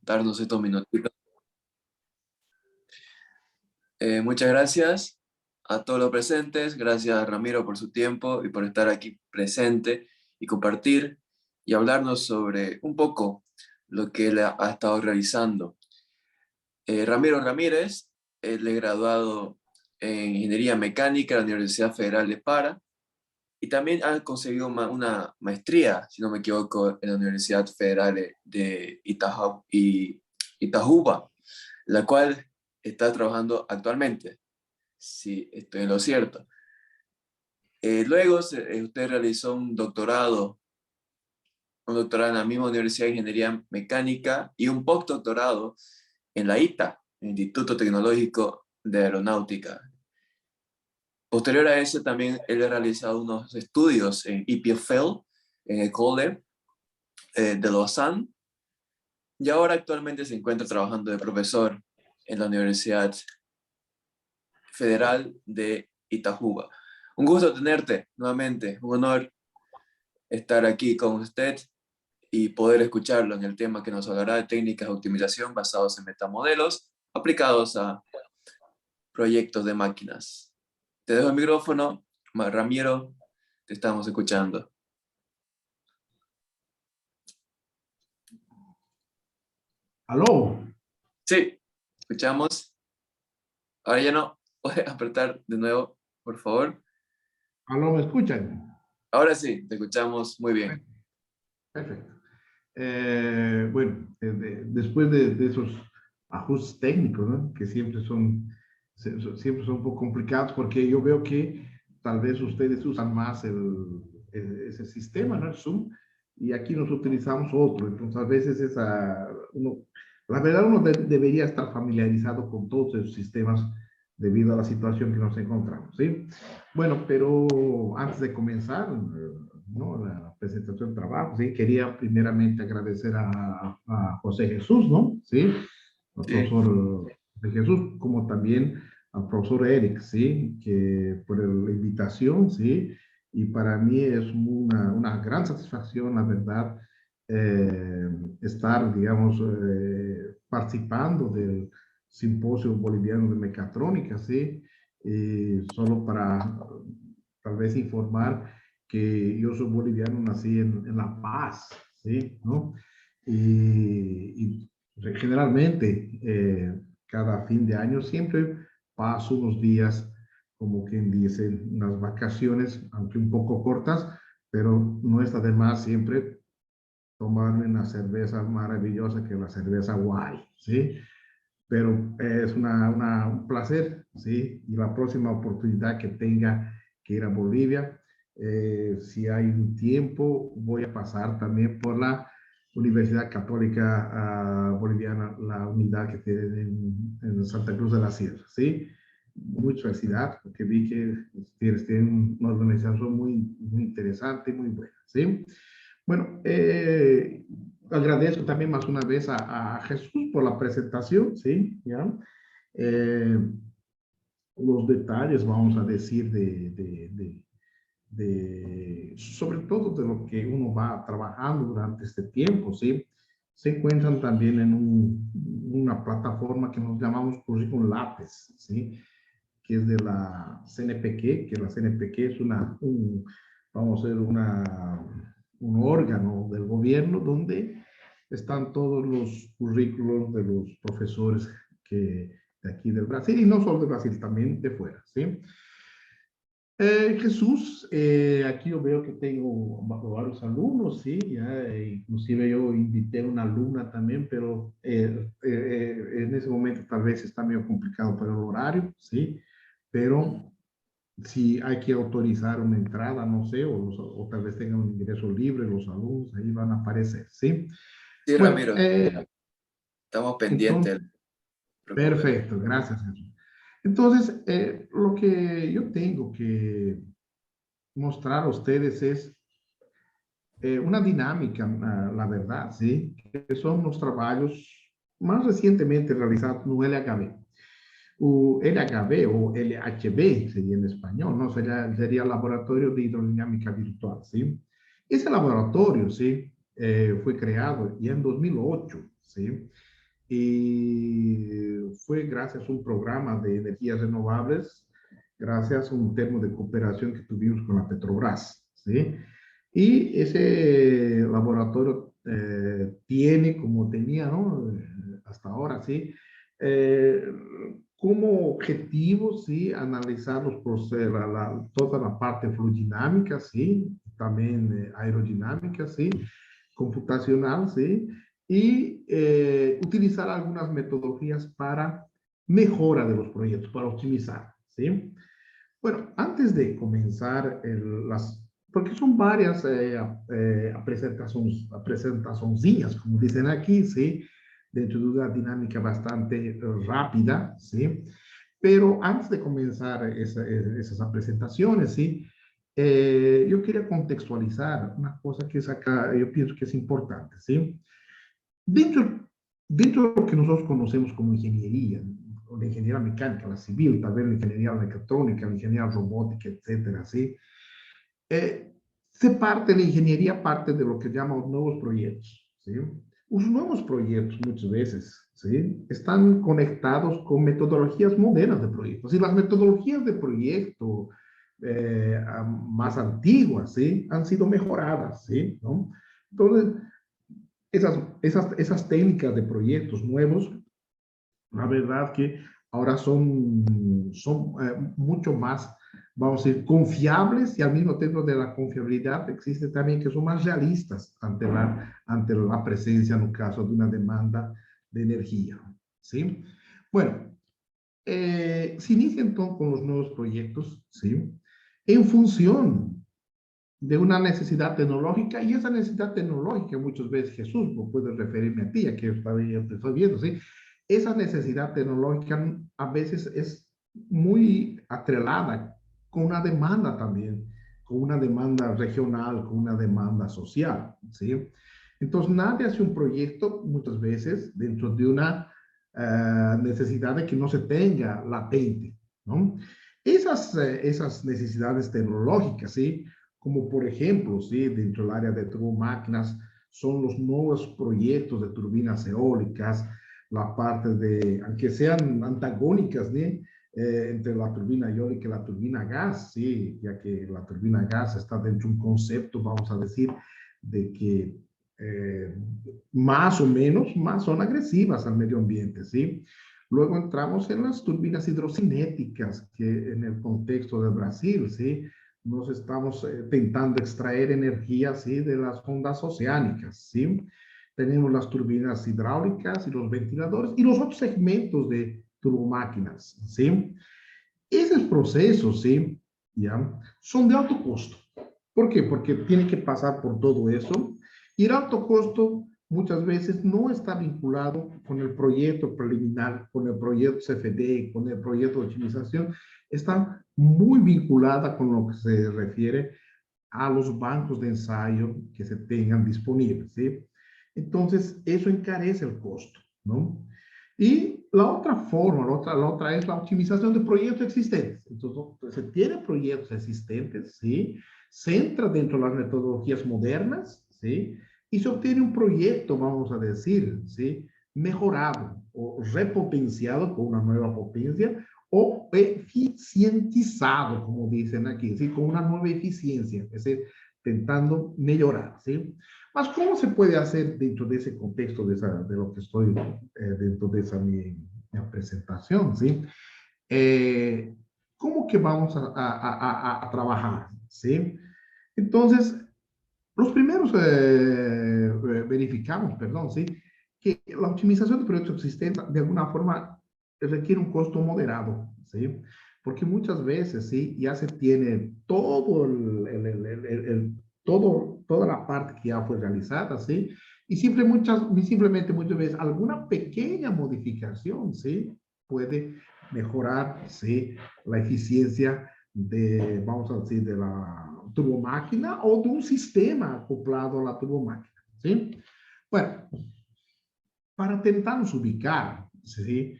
darnos estos minutitos. Muchas gracias a todos los presentes, gracias a Ramiro por su tiempo y por estar aquí presente y compartir y hablarnos sobre un poco lo que él ha estado realizando. Ramiro Ramírez, él es graduado en Ingeniería Mecánica de la Universidad Federal de Para y también ha conseguido una maestría, si no me equivoco, en la Universidad Federal de Itahuba, la cual está trabajando actualmente, si estoy en lo cierto. Luego usted realizó un doctorado en la misma Universidad de Ingeniería Mecánica y un postdoctorado en la ITA, el Instituto Tecnológico de Aeronáutica. Posterior a ese también él ha realizado unos estudios en EPFL, en el École de Lausanne, y ahora actualmente se encuentra trabajando de profesor en la Universidad Federal de Itahuba. Un gusto tenerte nuevamente, un honor estar aquí con usted y poder escucharlo en el tema que nos hablará de técnicas de optimización basados en metamodelos aplicados a proyectos de máquinas. Te dejo el micrófono, Ramiro, te estamos escuchando. ¿Aló? Sí, escuchamos. Ahora ya no. ¿Puedes apretar de nuevo, por favor? ¿Aló, me escuchan? Ahora sí, te escuchamos muy bien. Perfecto. Bueno, después de esos ajustes técnicos, ¿no? Que siempre son un poco complicados porque yo veo que tal vez ustedes usan más ese sistema, ¿no? El Zoom, y aquí nos utilizamos otro. Entonces, a veces la verdad uno debería estar familiarizado con todos esos sistemas debido a la situación que nos encontramos, ¿sí? Bueno, pero antes de comenzar, ¿no? La presentación de trabajo, ¿sí? Quería primeramente agradecer a José Jesús, ¿no? ¿Sí? Al Sí. profesor de Jesús, como también al profesor Eric, ¿sí? Que por la invitación, ¿sí? Y para mí es una gran satisfacción, la verdad, estar, digamos, participando del Simposio Boliviano de Mecatrónica, ¿sí? Solo para tal vez informar que yo soy boliviano, nací en La Paz, ¿sí? ¿No? Y generalmente, cada fin de año siempre paso unos días, como quien dice, unas vacaciones, aunque un poco cortas, pero no está de más siempre tomarme una cerveza maravillosa que es la cerveza guay, ¿sí? Pero es un placer, ¿sí? Y la próxima oportunidad que tenga que ir a Bolivia, si hay un tiempo, voy a pasar también por la Universidad Católica Boliviana, la unidad que tiene en Santa Cruz de la Sierra, ¿sí? Mucha felicidad, porque vi que tienen una organización muy interesante y muy buena, ¿sí? Bueno, agradezco también más una vez a Jesús por la presentación, ¿sí? ¿Ya? Eh, los detalles, vamos a decir, sobre todo de lo que uno va trabajando durante este tiempo, ¿sí? Se encuentran también en una plataforma que nos llamamos Curriculum Lápiz, ¿sí? Que es de la CNPq, que la CNPq es vamos a decir, un órgano del gobierno donde están todos los currículos de los profesores de aquí del Brasil, y no solo de Brasil, también de fuera, ¿sí? Jesús, aquí yo veo que tengo varios alumnos, ¿sí? Ya, inclusive yo invité a una alumna también, pero en ese momento tal vez está medio complicado para el horario, ¿sí? Pero si hay que autorizar una entrada, no sé, o tal vez tengan un ingreso libre, los alumnos ahí van a aparecer, ¿sí? Sí, Bueno, Ramiro, estamos pendientes. entonces, No te preocupes. perfecto, gracias, Jesús. Entonces, lo que yo tengo que mostrar a ustedes es una dinámica, la verdad, ¿sí? Que son los trabajos más recientemente realizados no LHB. O LHB o LHB sería en español, ¿no? Sería Laboratorio de Hidrodinámica Virtual, ¿sí? Ese laboratorio, ¿sí? Fue creado ya en 2008, ¿sí? y fue gracias a un programa de energías renovables, gracias a un termo de cooperación que tuvimos con la Petrobras, ¿sí? Y ese laboratorio tiene, como tenía, ¿no? Hasta ahora, ¿sí? Eh, como objetivo, ¿sí? Analizar los procesos, toda la parte fluidinámica, ¿sí? También aerodinámica, ¿sí? Computacional, ¿sí? Y utilizar algunas metodologías para mejora de los proyectos, para optimizar, ¿sí? Bueno, antes de comenzar porque son varias presentaciones, como dicen aquí, ¿sí? Dentro de una dinámica bastante rápida, ¿sí? Pero antes de comenzar esas presentaciones, ¿sí? Yo quería contextualizar una cosa que es acá, yo pienso que es importante, ¿sí? Dentro, dentro de lo que nosotros conocemos como ingeniería, la ingeniería mecánica, la civil, tal vez la ingeniería mecatrónica, la ingeniería robótica, etcétera, ¿sí? Eh, la ingeniería parte de lo que llamamos nuevos proyectos, ¿sí? Los nuevos proyectos muchas veces, ¿sí? Están conectados con metodologías modernas de proyectos. Y las metodologías de proyecto más antiguas, ¿sí? Han sido mejoradas, ¿sí? ¿No? Entonces, esas técnicas de proyectos nuevos, la verdad que ahora son mucho más, vamos a decir, confiables y al mismo tiempo de la confiabilidad existe también que son más realistas ante la presencia, en un caso, de una demanda de energía. ¿Sí? Bueno, se inicia entonces con los nuevos proyectos, ¿sí? En función de una necesidad tecnológica, y esa necesidad tecnológica muchas veces, Jesús, no puedo referirme a ti, aquí yo te estoy viendo, ¿sí? Esa necesidad tecnológica a veces es muy atrelada con una demanda también, con una demanda regional, con una demanda social, ¿sí? Entonces, nadie hace un proyecto muchas veces dentro de una necesidad de que no se tenga latente, ¿no? Esas necesidades tecnológicas, ¿sí? Como por ejemplo, ¿sí? Dentro del área de turbomáquinas, son los nuevos proyectos de turbinas eólicas, la parte de, aunque sean antagónicas, ¿sí? Entre la turbina eólica y la turbina gas, ¿sí? Ya que la turbina gas está dentro de un concepto, vamos a decir, de que eh, más o menos, más son agresivas al medio ambiente, ¿sí? Luego entramos en las turbinas hidrocinéticas, que en el contexto de Brasil, ¿sí? Nos estamos intentando extraer energía, ¿sí? De las ondas oceánicas, ¿sí? Tenemos las turbinas hidráulicas y los ventiladores y los otros segmentos de turbomáquinas, ¿sí? Esos procesos, ¿sí? ¿Ya? Son de alto costo. ¿Por qué? Porque tiene que pasar por todo eso. Y el alto costo muchas veces no está vinculado con el proyecto preliminar, con el proyecto CFD, con el proyecto de optimización. Está muy vinculada con lo que se refiere a los bancos de ensayo que se tengan disponibles, ¿sí? Entonces, eso encarece el costo, ¿no? Y la otra forma, la otra es la optimización de proyectos existentes. Entonces, se tiene proyectos existentes, ¿sí? Se entra dentro de las metodologías modernas, ¿sí? Y se obtiene un proyecto, vamos a decir, ¿sí? Mejorado o repotenciado con una nueva potencia o eficientizado, como dicen aquí, ¿sí? Con una nueva eficiencia, es decir, intentando mejorar, ¿sí? Mas, ¿cómo se puede hacer dentro de ese contexto de lo que estoy dentro de esa mi presentación, ¿sí? Eh, ¿Cómo que vamos a trabajar, ¿sí? Entonces, los primeros verificamos, perdón, ¿sí? Que la optimización de proyectos existentes de alguna forma requiere un costo moderado, ¿sí? Porque muchas veces, ¿sí? Ya se tiene todo toda la parte que ya fue realizada, ¿sí? Y simplemente muchas veces alguna pequeña modificación, ¿sí? Puede mejorar, ¿sí? La eficiencia de, vamos a decir, de la turbomáquina o de un sistema acoplado a la turbomáquina, ¿sí? Bueno, para tentarnos ubicar, ¿sí?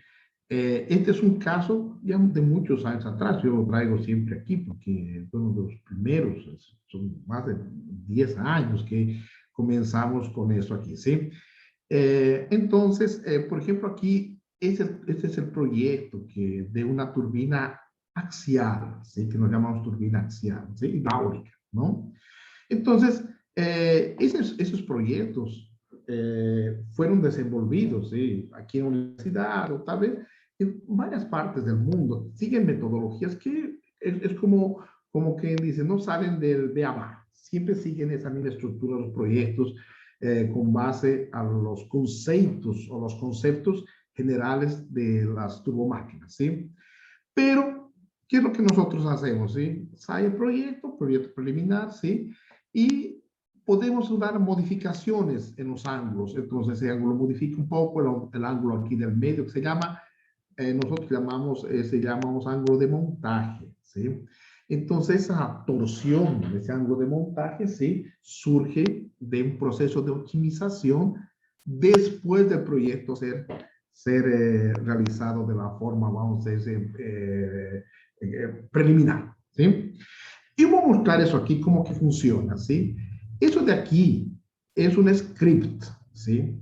Este es un caso ya de muchos años atrás, yo lo traigo siempre aquí porque fue uno de los primeros, son más de 10 años que comenzamos con esto aquí, ¿sí? Entonces, por ejemplo, aquí, este es el proyecto de una turbina axial, ¿sí? Que nos llamamos turbina axial, ¿sí? Hidráulica, ¿no? Entonces, esos proyectos fueron desenvolvidos, ¿sí? Aquí en la universidad o tal vez en varias partes del mundo. Siguen metodologías que es como que dice, no salen del de abajo. Siempre siguen esa misma estructura de los proyectos con base a los conceptos o los conceptos generales de las turbomáquinas, ¿sí? Pero, ¿qué es lo que nosotros hacemos? ¿Sí? Sale el proyecto preliminar, ¿sí? Y podemos dar modificaciones en los ángulos. Entonces, ese ángulo modifica un poco el ángulo aquí del medio, que se llama, nosotros llamamos ángulo de montaje, ¿sí? Entonces, esa torsión de ese ángulo de montaje, ¿sí? Surge de un proceso de optimización después del proyecto ser realizado de la forma, vamos a decir, preliminar, ¿sí? Y voy a mostrar eso aquí, cómo que funciona, ¿sí? Eso de aquí es un script, ¿sí?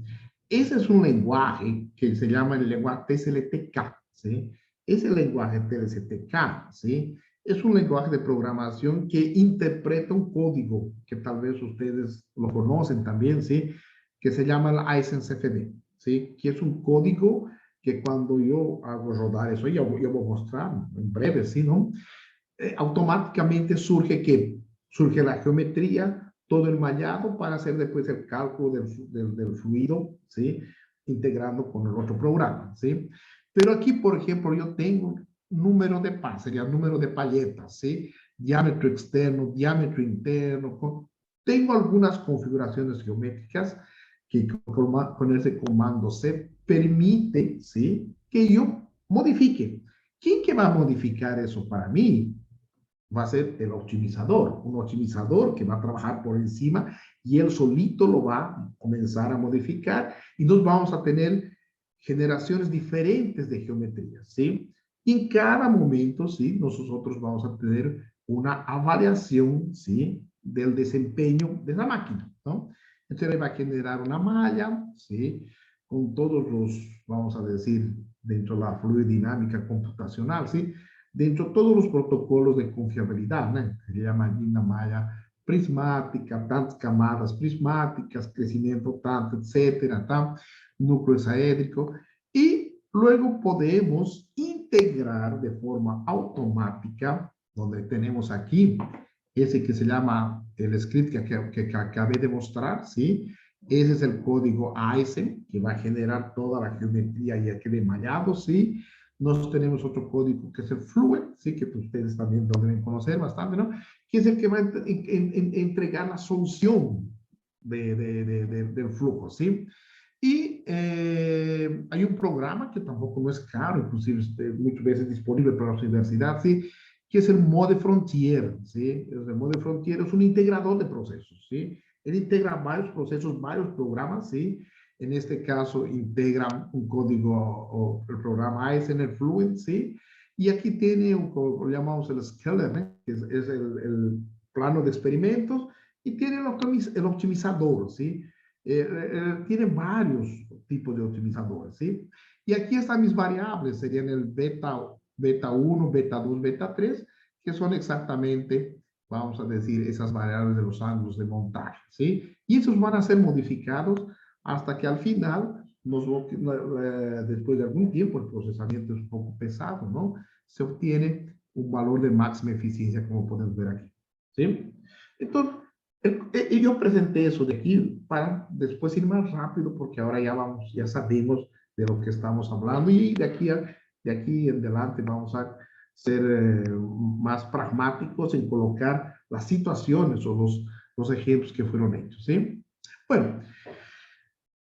Ese es un lenguaje que se llama el lenguaje TSLTK, ¿sí? Ese lenguaje TSLTK, ¿sí? Es un lenguaje de programación que interpreta un código que tal vez ustedes lo conocen también, ¿sí? Que se llama el ASNCFD, ¿sí? Que es un código que cuando yo hago rodar eso, yo voy a mostrar en breve, ¿sí? ¿No? Automáticamente surge la geometría, todo el mallado para hacer después el cálculo del fluido, ¿sí? Integrando con el otro programa, ¿sí? Pero aquí, por ejemplo, yo tengo número de pases, sería número de paletas, ¿sí? Diámetro externo, diámetro interno. Tengo algunas configuraciones geométricas que con ese comando C permite, ¿sí? Que yo modifique. ¿Quién que va a modificar eso para mí? Va a ser el optimizador, un optimizador que va a trabajar por encima y él solito lo va a comenzar a modificar y nos vamos a tener generaciones diferentes de geometrías, ¿sí? Y en cada momento, ¿sí? Nosotros vamos a tener una avaliación, ¿sí? Del desempeño de la máquina, ¿no? Entonces va a generar una malla, ¿sí? Con todos los, vamos a decir, dentro de la fluidodinámica computacional, ¿sí? Dentro de todos los protocolos de confiabilidad, ¿no? Se llama una malla prismática, tantas camadas prismáticas, crecimiento tanto, etcétera, tal, núcleo hexaédrico, y luego podemos integrar de forma automática, donde tenemos aquí ese que se llama el script que acabé de mostrar, ¿sí? Ese es el código AISEN, que va a generar toda la geometría y aquel mallado, ¿sí? Nosotros tenemos otro código que es el Fluent, ¿sí? Que ustedes también lo deben conocer bastante, ¿no? Que es el que va a entregar la solución del flujo, ¿sí? Y hay un programa que tampoco no es caro, inclusive muchas veces disponible para la universidad, ¿sí? Que es el Mode Frontier, ¿sí? El Mode Frontier es un integrador de procesos, ¿sí? Él integra varios procesos, varios programas, ¿sí? En este caso, integran un código o el programa ASN Fluent, ¿sí? Y aquí tiene lo llamamos el Scaler, ¿eh? Que es el plano de experimentos, y tiene el optimizador, ¿sí? Tiene varios tipos de optimizadores, ¿sí? Y aquí están mis variables, serían el beta 1, beta 2, beta 3, que son exactamente, vamos a decir, esas variables de los ángulos de montaje, ¿sí? Y esos van a ser modificados hasta que al final, después de algún tiempo, el procesamiento es un poco pesado, ¿no? Se obtiene un valor de máxima eficiencia, como podemos ver aquí, ¿sí? Entonces, yo presenté eso de aquí para después ir más rápido, porque ahora ya sabemos de lo que estamos hablando y de aquí en adelante vamos a ser más pragmáticos en colocar las situaciones o los ejemplos que fueron hechos, ¿sí? Bueno,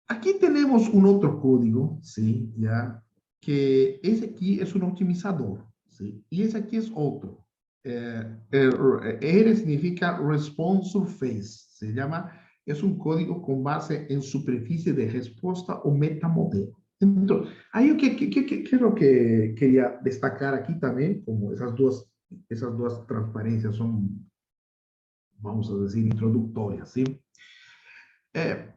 aquí tenemos un otro código, ¿sí? Ya, que ese aquí es un optimizador, ¿sí? Y ese aquí es otro. R significa Response Surface, se llama, es un código con base en superficie de respuesta o metamodelo. Entonces, ¿qué es lo que quería destacar aquí también? Como esas dos transparencias son, vamos a decir, introductorias, ¿sí? Eh,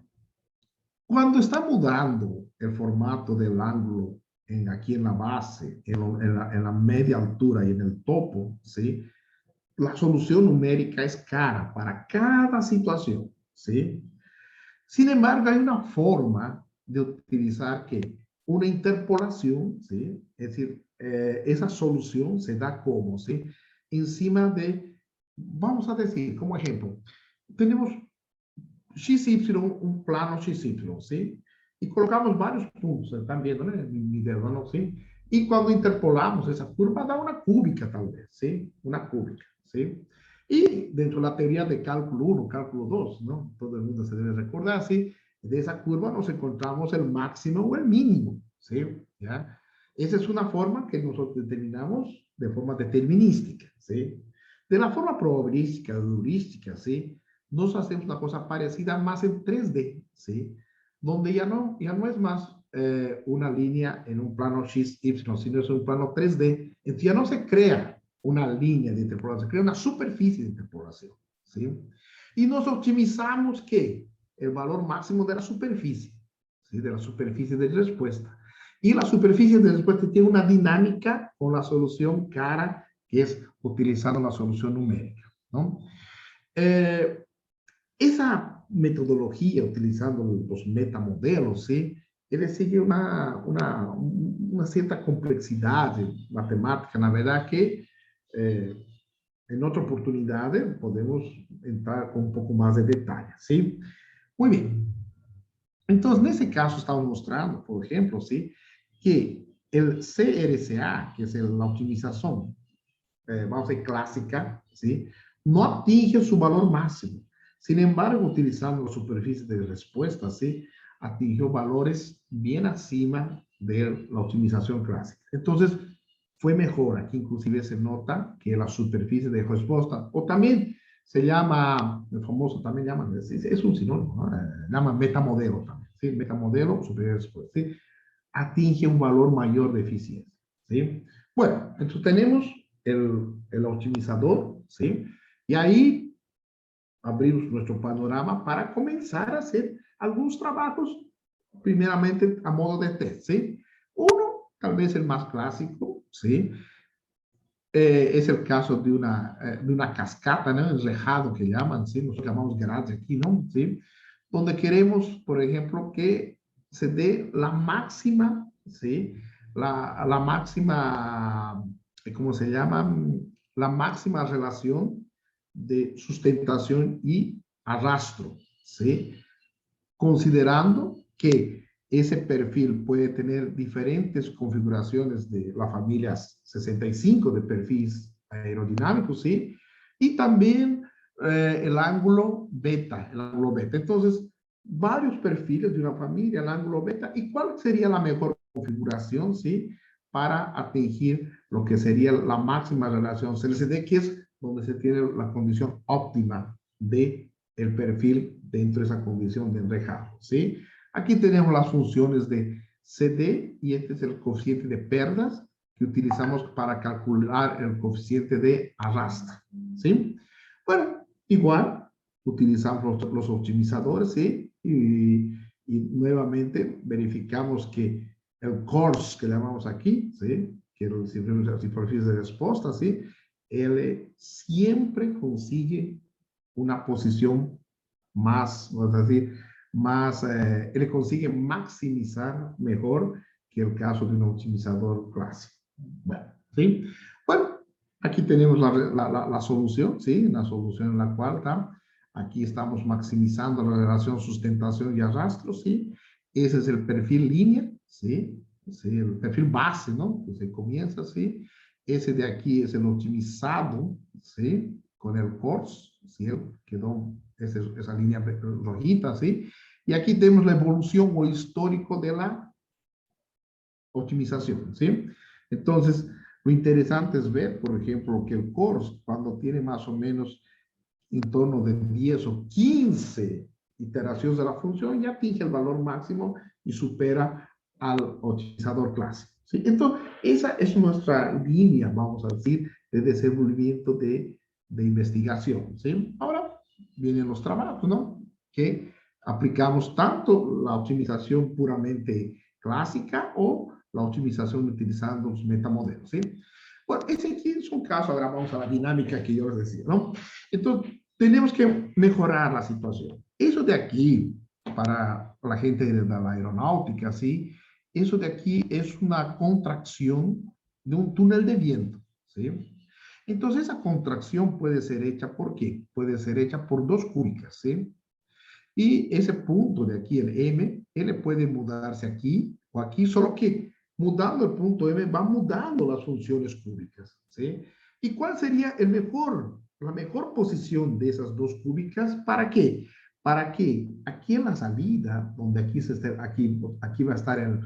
Cuando está mudando el formato del ángulo aquí en la base, en la media altura y en el topo, ¿sí? La solución numérica es cara para cada situación, ¿sí? Sin embargo, hay una forma de utilizar que una interpolación, ¿sí? Es decir, esa solución se da como, ¿sí? Encima de, vamos a decir, como ejemplo, tenemos XY, un plano XY, ¿sí? Y colocamos varios puntos, están viendo, ¿no? Mi dedo, ¿no? ¿Sí? Y cuando interpolamos esa curva, da una cúbica tal vez, ¿sí? Una cúbica, ¿sí? Y dentro de la teoría de cálculo 1, cálculo 2, ¿no? Todo el mundo se debe recordar, ¿sí? De esa curva nos encontramos el máximo o el mínimo, ¿sí? ¿Ya? Esa es una forma que nosotros determinamos de forma determinística, ¿sí? De la forma probabilística, heurística, ¿sí? Nos hacemos una cosa parecida más en 3D, ¿sí? Donde ya no es más una línea en un plano X, Y, sino es un plano 3D. Entonces ya no se crea una línea de interpolación, se crea una superficie de interpolación, ¿sí? Y nos optimizamos que el valor máximo de la superficie, ¿sí? De la superficie de respuesta. Y la superficie de respuesta tiene una dinámica con la solución cara, que es utilizando la solución numérica, ¿no? Eh, esa metodología, utilizando los metamodelos, ¿sí? Ele sigue una cierta complexidad matemática, na verdade, que en otra oportunidad podemos entrar con un poco más de detalle, ¿sí? Muy bien. Entonces, en ese caso, estamos mostrando, por ejemplo, ¿sí? Que el CRCA, que es la optimización, vamos a decir, clásica, ¿sí? No atinge su valor máximo. Sin embargo, utilizando la superficie de respuesta, ¿sí? Atingió valores bien acima de la optimización clásica. Entonces, fue mejor. Aquí inclusive se nota que la superficie de respuesta, o también se llama, el famoso también llama, es un sinónimo, ¿no? Llama metamodelo también, ¿sí? Metamodelo, superficie de respuesta, ¿sí? Atinge un valor mayor de eficiencia, ¿sí? Bueno, entonces tenemos el optimizador, ¿sí? Y ahí abrimos nuestro panorama para comenzar a hacer algunos trabajos, primeramente a modo de test, ¿sí? Uno, tal vez el más clásico, ¿sí? Es el caso de una cascata, ¿no? Enrejado que llaman, ¿sí? Nosotros llamamos garage aquí, ¿no? ¿Sí? Donde queremos, por ejemplo, que se dé la máxima, ¿sí? La máxima, ¿cómo se llama? La máxima relación de sustentación y arrastro, ¿sí? Considerando que ese perfil puede tener diferentes configuraciones de la familia 65 de perfiles aerodinámicos, ¿sí? Y también el ángulo beta, el ángulo beta. Entonces, varios perfiles de una familia, el ángulo beta, ¿y cuál sería la mejor configuración, ¿sí? Para atingir lo que sería la máxima relación CLCD, que es donde se tiene la condición óptima de el perfil dentro de esa condición de enrejado, ¿sí? Aquí tenemos las funciones de CD y este es el coeficiente de perdas que utilizamos para calcular el coeficiente de arrastre, ¿sí? Bueno, igual utilizamos los optimizadores, ¿sí? Y nuevamente verificamos que el course que llamamos aquí, ¿sí? Que es la superficie de respuesta, ¿sí? Él siempre consigue una posición más, vamos a decir, más, él consigue maximizar mejor que el caso de un optimizador clásico. Bueno, ¿sí? Bueno, aquí tenemos la solución, ¿sí? La solución en la cual está. Aquí estamos maximizando la relación sustentación y arrastro, ¿sí? Ese es el perfil línea, ¿sí? Sí, el perfil base, ¿no? Que se comienza así. Ese de aquí es el optimizado, ¿sí? Con el course, ¿sí? Quedó esa línea rojita, ¿sí? Y aquí tenemos la evolución o histórico de la optimización, ¿sí? Entonces, lo interesante es ver, por ejemplo, que el course, cuando tiene más o menos en torno de 10 o 15 iteraciones de la función, ya atinge el valor máximo y supera al optimizador clásico, ¿sí? Entonces, esa es nuestra línea, vamos a decir, de desenvolvimiento de investigación, ¿sí? Ahora vienen los trabajos, ¿no? Que aplicamos tanto la optimización puramente clásica o la optimización utilizando los metamodelos, ¿sí? Bueno, ese aquí es un caso, ahora vamos a la dinámica que yo les decía, ¿no? Entonces, tenemos que mejorar la situación. Eso de aquí, para la gente de la aeronáutica, ¿sí? Eso de aquí es una contracción de un túnel de viento, ¿sí? Entonces, esa contracción puede ser hecha, ¿por qué? Puede ser hecha por dos cúbicas, ¿sí? Y ese punto de aquí, el M, él puede mudarse aquí o aquí, solo que mudando el punto M va mudando las funciones cúbicas, ¿sí? ¿Y cuál sería la mejor posición de esas dos cúbicas? ¿Para qué? Para que aquí en la salida, donde aquí va a estar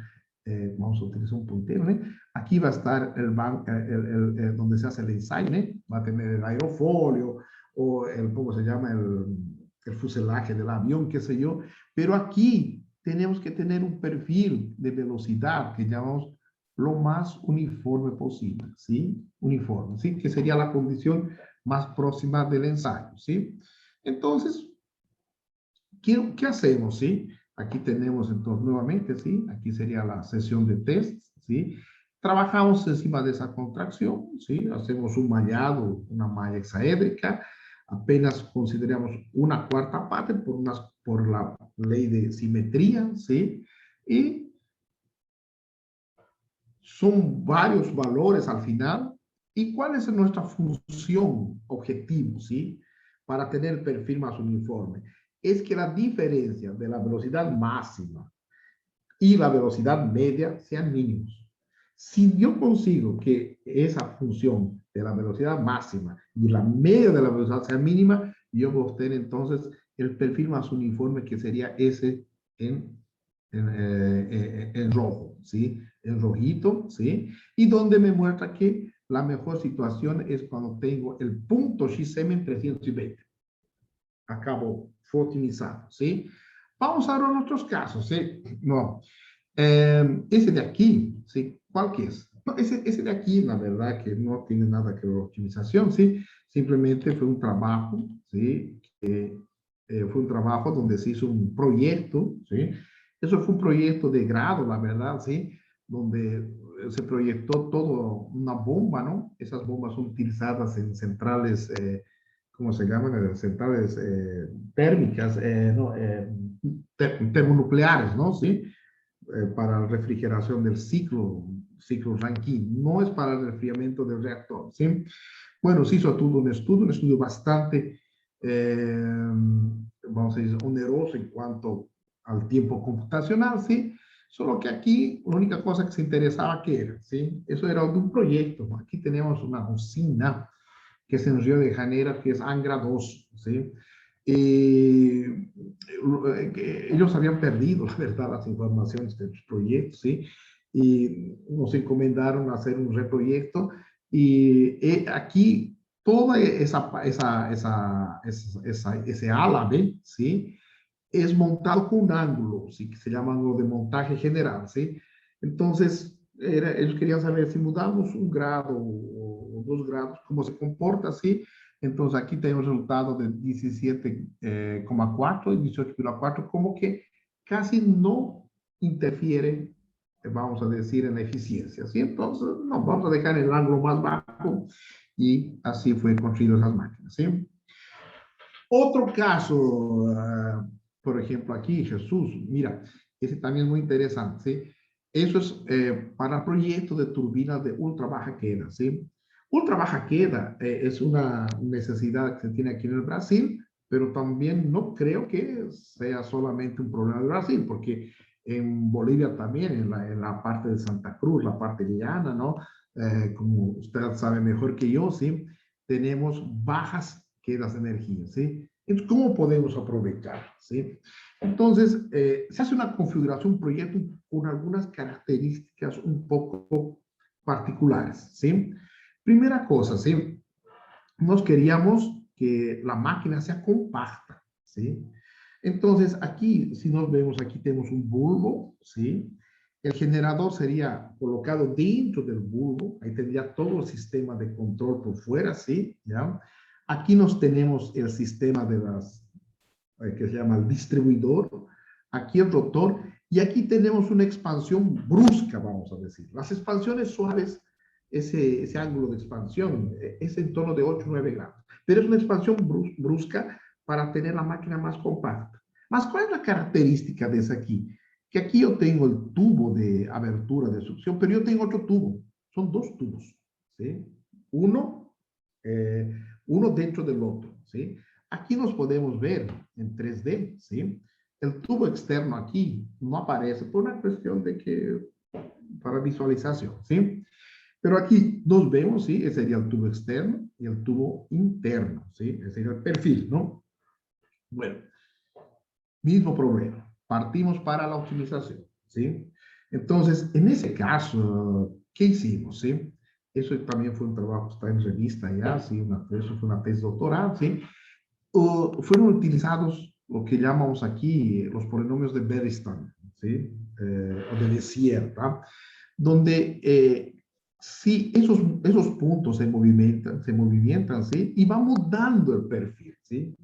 vamos a utilizar un puntero, ¿eh? Aquí va a estar donde se hace el ensayo, ¿eh? Va a tener el aerofolio o ¿cómo se llama? El fuselaje del avión, qué sé yo, pero aquí tenemos que tener un perfil de velocidad que llamamos lo más uniforme posible, ¿sí? Uniforme, ¿sí? Que sería la condición más próxima del ensayo, ¿sí? Entonces, ¿qué hacemos, sí? Aquí tenemos entonces nuevamente, ¿sí? Aquí sería la sesión de test, ¿sí? Trabajamos encima de esa contracción, ¿sí? Hacemos un mallado, una malla hexaédrica, apenas consideramos una cuarta parte por la ley de simetría, ¿sí? Y son varios valores al final. ¿Y cuál es nuestra función objetivo, sí? Para tener el perfil más uniforme. Es que la diferencia de la velocidad máxima y la velocidad media sean mínimos. Si yo consigo que esa función de la velocidad máxima y la media de la velocidad sea mínima, yo voy a obtener entonces el perfil más uniforme que sería ese en, en rojo, ¿sí? En rojito, ¿sí? Y donde me muestra que la mejor situación es cuando tengo el punto XM en 320. Acabó, fue optimizado, ¿sí? Vamos ahora a nuestros casos, ¿sí? No, ese de aquí, ¿sí? ¿Cuál que es? No, ese de aquí, la verdad que no tiene nada que ver con optimización, ¿sí? Simplemente fue un trabajo, ¿sí? Fue un trabajo donde se hizo un proyecto, ¿sí? Eso fue un proyecto de grado, la verdad, ¿sí? Donde se proyectó todo una bomba, ¿no? Esas bombas son utilizadas en centrales, ¿cómo se llaman? Centrales térmicas, no, termonucleares, ¿no? ¿Sí? Para la refrigeración del ciclo Rankine, no es para el enfriamiento del reactor, ¿sí? Bueno, se hizo todo un estudio bastante, vamos a decir, oneroso en cuanto al tiempo computacional, ¿sí? Solo que aquí la única cosa que se interesaba que era, ¿sí? Eso era de un proyecto, ¿no? Aquí tenemos una usina que es en Río de Janeiro, que es Angra 2, ¿sí? Eh, ellos habían perdido, la verdad, las informaciones de los proyectos, ¿sí? Y nos encomendaron hacer un reproyecto y aquí toda ese ala, ¿ve? ¿Sí? Es montado con un ángulo, ¿sí? Que se llama ángulo de montaje general, ¿sí? Entonces, ellos querían saber si mudamos un grado o 2 grados, cómo se comporta, ¿sí? Entonces, aquí tenemos el resultado de 17,4 y 18,4, como que casi no interfiere, vamos a decir, en la eficiencia, ¿sí? Entonces, no, vamos a dejar el ángulo más bajo y así fue construido esas máquinas, ¿sí? Otro caso, por ejemplo, aquí, Jesús, mira, ese también es muy interesante, ¿sí? Eso es para proyectos de turbinas de ultra baja queda, ¿sí? Ultra baja queda es una necesidad que se tiene aquí en el Brasil, pero también no creo que sea solamente un problema de Brasil, porque en Bolivia también, en la parte de Santa Cruz, la parte llana, ¿no? Como usted sabe mejor que yo, ¿sí? Tenemos bajas quedas de energía, ¿sí? Entonces, ¿cómo podemos aprovechar? ¿Sí? Entonces, se hace una configuración, un proyecto con algunas características un poco particulares, ¿sí? Primera cosa, ¿sí? Nos queríamos que la máquina sea compacta, ¿sí? Entonces, aquí, si nos vemos, aquí tenemos un bulbo, ¿sí? El generador sería colocado dentro del bulbo, ahí tendría todo el sistema de control por fuera, ¿sí? ¿Ya? Aquí nos tenemos el sistema que se llama el distribuidor, aquí el rotor, y aquí tenemos una expansión brusca, vamos a decir. Las expansiones suaves, ese ángulo de expansión es en torno de 8 o 9 grados, pero es una expansión brusca para tener la máquina más compacta. Más, ¿cuál es la característica de esa aquí? Que aquí yo tengo el tubo de abertura de succión, pero yo tengo otro tubo. Son dos tubos, ¿sí? Uno, eh, uno dentro del otro, ¿sí? Aquí nos podemos ver en 3D, ¿sí? El tubo externo aquí no aparece por una cuestión de que, para visualización, ¿sí? Pero aquí nos vemos, ¿sí? Ese sería el tubo externo y el tubo interno, ¿sí? Ese sería el perfil, ¿no? Bueno, mismo problema. Partimos para la optimización, ¿sí? Entonces, en ese caso, ¿qué hicimos, sí? Eso también fue un trabajo que está en revista ya, ¿sí? Eso fue una tesis doctoral, ¿sí? Fueron utilizados lo que llamamos aquí los polinomios de Berestan, ¿sí? O de Bézier, ¿tá? Donde sí, esos puntos se movimentan, ¿sí? Y va mudando el perfil, ¿sí?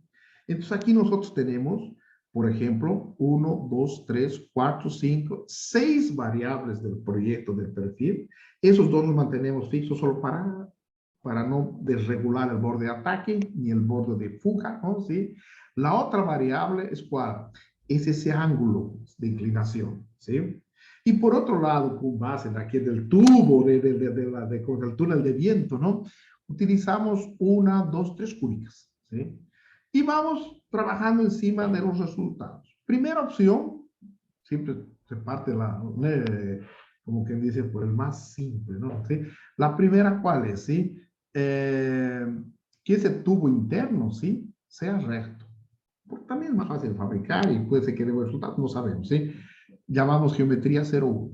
Entonces aquí nosotros tenemos, por ejemplo, 1, 2, 3, 4, 5, 6 variables del proyecto del perfil. Esos dos los mantenemos fijos solo para no desregular el borde de ataque ni el borde de fuga, ¿no? ¿Sí? La otra variable es ¿cuál? Es ese ángulo de inclinación, ¿sí? Y por otro lado, con base en aquí del tubo, con el túnel de viento, ¿no? Utilizamos 1, 2, 3 cúbicas, ¿sí? Y vamos trabajando encima de los resultados. Primera opción, siempre se parte como quien dice, por el más simple, ¿no? ¿Sí? La primera, ¿cuál es? ¿Sí? Que ese tubo interno, ¿sí? Sea recto. Porque también es más fácil de fabricar y puede ser que dé resultados, no sabemos, ¿sí? Llamamos geometría 0,1.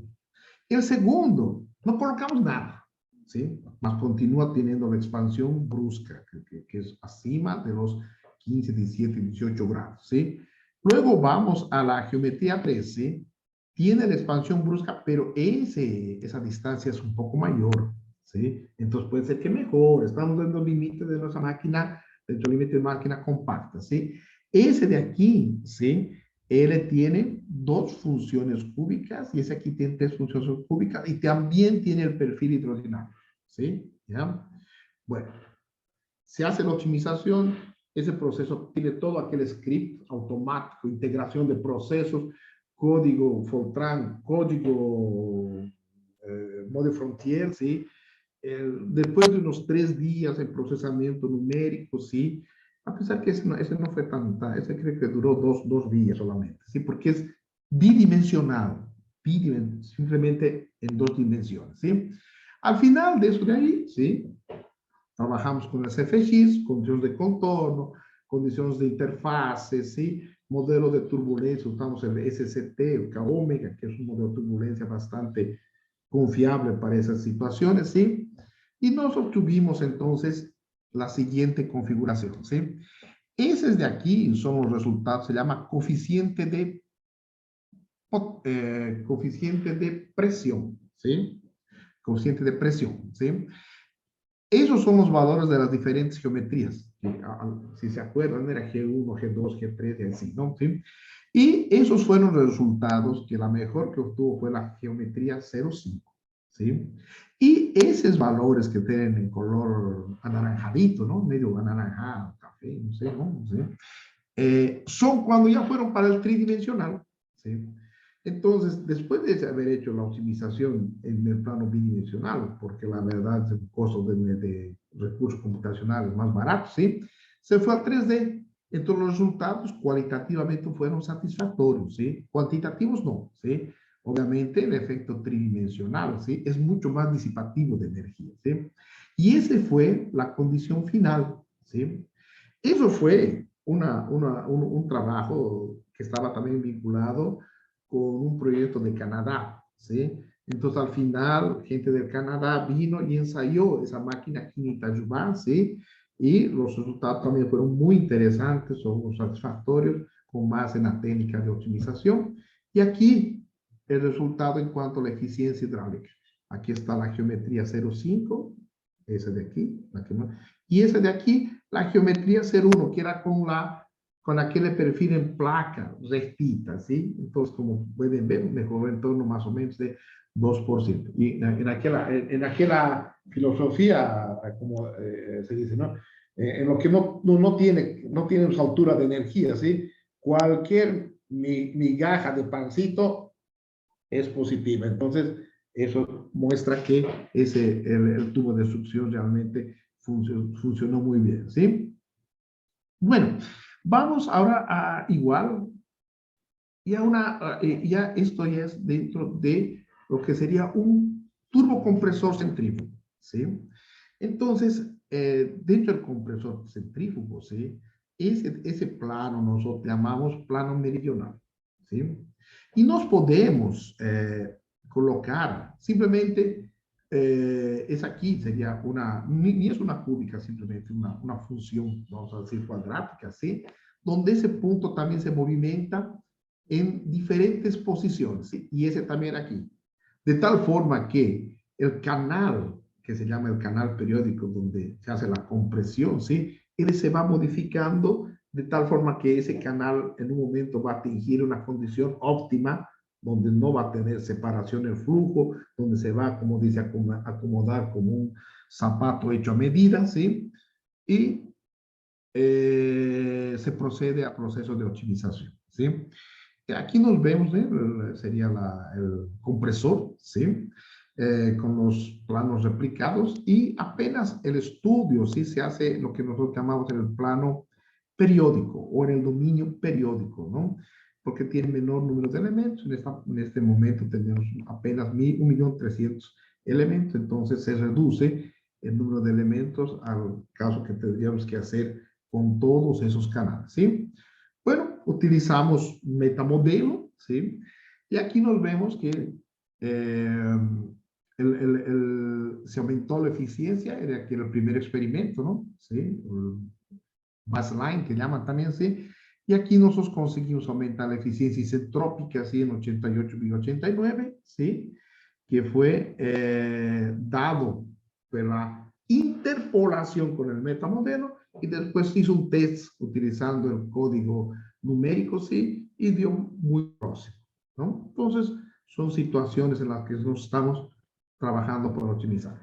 El segundo, no colocamos nada, ¿sí? Mas continúa teniendo la expansión brusca, que es acima de los 15, 17, 18 grados, ¿sí? Luego vamos a la geometría 3, ¿sí? Tiene la expansión brusca, pero esa distancia es un poco mayor, ¿sí? Entonces puede ser que mejor, estamos dentro del límite de nuestra máquina, dentro del límite de máquina compacta, ¿sí? Ese de aquí, ¿sí? Él tiene dos funciones cúbicas y ese aquí tiene tres funciones cúbicas y también tiene el perfil hidrodinámico, ¿sí? ¿Ya? Bueno, se hace la optimización, ese proceso tiene todo aquel script automático, integración de procesos, código Fortran, código Mode Frontier, ¿sí? Después de unos 3 días en procesamiento numérico, ¿sí? A pesar que ese no fue ese creo que duró dos días solamente, ¿sí? Porque es bidimensional, simplemente en 2 dimensiones, ¿sí? Al final de eso de ahí, ¿sí? Trabajamos con el CFX, condiciones de contorno, condiciones de interfase, ¿sí? Modelo de turbulencia, usamos el SCT, el K-Omega, que es un modelo de turbulencia bastante confiable para esas situaciones, ¿sí? Y nos obtuvimos entonces la siguiente configuración, ¿sí? Esos de aquí son los resultados, se llama coeficiente de presión, ¿sí? Coeficiente de presión, ¿sí? Esos son los valores de las diferentes geometrías. Si se acuerdan, era G1, G2, G3 y así, ¿no? ¿Sí? Y esos fueron los resultados que la mejor que obtuvo fue la geometría 0,5. ¿Sí? Y esos valores que tienen en color anaranjadito, ¿no? Medio anaranjado, café, no sé, ¿no? ¿Sí? Son cuando ya fueron para el tridimensional. ¿Sí? Entonces, después de haber hecho la optimización en el plano bidimensional, porque la verdad el costo de recursos computacionales más baratos, ¿sí? Se fue al 3D. Entonces, los resultados cualitativamente fueron satisfactorios, ¿sí? Cuantitativos no, ¿sí? Obviamente, el efecto tridimensional, ¿sí? Es mucho más disipativo de energía, ¿sí? Y esa fue la condición final, ¿sí? Eso fue un trabajo que estaba también vinculado con un proyecto de Canadá, ¿sí? Entonces, al final, gente del Canadá vino y ensayó esa máquina aquí en Itajubá, ¿sí? Y los resultados también fueron muy interesantes, son muy satisfactorios, con base en la técnica de optimización. Y aquí, el resultado en cuanto a la eficiencia hidráulica. Aquí está la geometría 0,5, ese de aquí, y ese de aquí, la geometría 0,1, que era con aquel perfil en placa rectita, ¿sí? Entonces, como pueden ver, mejoró en torno más o menos de 2%. Y en aquella filosofía, como se dice, ¿no? En lo que no tiene su altura de energía, ¿sí? Cualquier migaja de pancito es positiva. Entonces, eso muestra que el tubo de succión realmente funcionó muy bien, ¿sí? Bueno, vamos ahora a igual, ya esto ya es dentro de lo que sería un turbocompresor centrífugo, ¿sí? Entonces, dentro del compresor centrífugo, ¿sí? Ese plano nosotros llamamos plano meridional, ¿sí? Y nos podemos colocar, simplemente es aquí, sería ni es una cúbica, simplemente una función, vamos a decir, cuadrática, ¿sí? Donde ese punto también se movimenta en diferentes posiciones, ¿sí? Y ese también aquí. De tal forma que el canal, que se llama el canal periódico, donde se hace la compresión, ¿sí? Él se va modificando de tal forma que ese canal en un momento va a atingir una condición óptima, donde no va a tener separación el flujo, donde se va, como dice, acomodar como un zapato hecho a medida, ¿sí? Y se procede a procesos de optimización, ¿sí? Aquí nos vemos, sería el compresor, ¿sí? Con los planos replicados y apenas el estudio, ¿sí? Se hace lo que nosotros llamamos en el plano periódico o en el dominio periódico, ¿no? Porque tiene menor número de elementos. En este momento tenemos apenas 1.300.000 elementos, entonces se reduce el número de elementos al caso que tendríamos que hacer con todos esos canales, ¿sí? Bueno, utilizamos metamodelo, ¿sí? Y aquí nos vemos que eh, se aumentó la eficiencia, era aquí el primer experimento, ¿no? ¿Sí? El baseline, que llaman también, ¿sí? Y aquí nosotros conseguimos aumentar la eficiencia isentrópica, ¿sí? En 88,89, ¿sí? Que fue dado por la interpolación con el metamodelo y después hizo un test utilizando el código numérico, ¿sí? Y dio muy próximo, ¿no? Entonces, son situaciones en las que nos estamos trabajando por optimizar.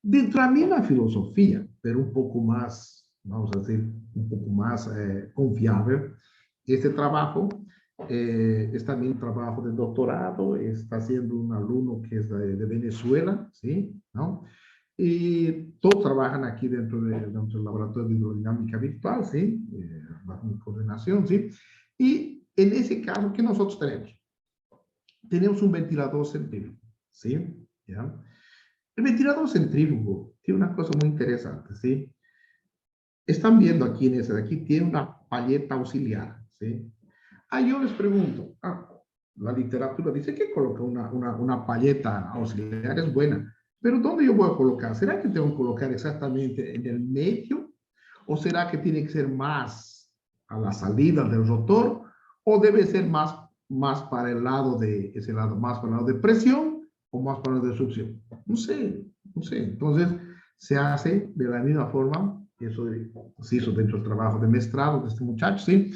Dentro de la misma filosofía, pero un poco más, vamos a decir, un poco más confiable, este trabajo es también un trabajo de doctorado, está haciendo un alumno que es de Venezuela, ¿sí? ¿No? Y todos trabajan aquí dentro del laboratorio de hidrodinámica virtual, ¿sí? Bajo mi coordinación, ¿sí? Y en ese caso, ¿qué nosotros tenemos? Tenemos un ventilador centrífugo, ¿sí? ¿Ya? El ventilador centrífugo tiene una cosa muy interesante, ¿sí? Están viendo aquí en ese de aquí, tiene una paleta auxiliar, ¿sí? Ah, yo les pregunto, la literatura dice que coloca una paleta auxiliar, es buena, pero ¿dónde yo voy a colocar? ¿Será que tengo que colocar exactamente en el medio? ¿O será que tiene que ser más a la salida del rotor? ¿O debe ser más para el lado de, ese lado, más para el lado de presión o más para el lado de succión? No sé, no sé. Entonces, se hace de la misma forma, eso se hizo dentro del trabajo de mestrado de este muchacho, ¿sí?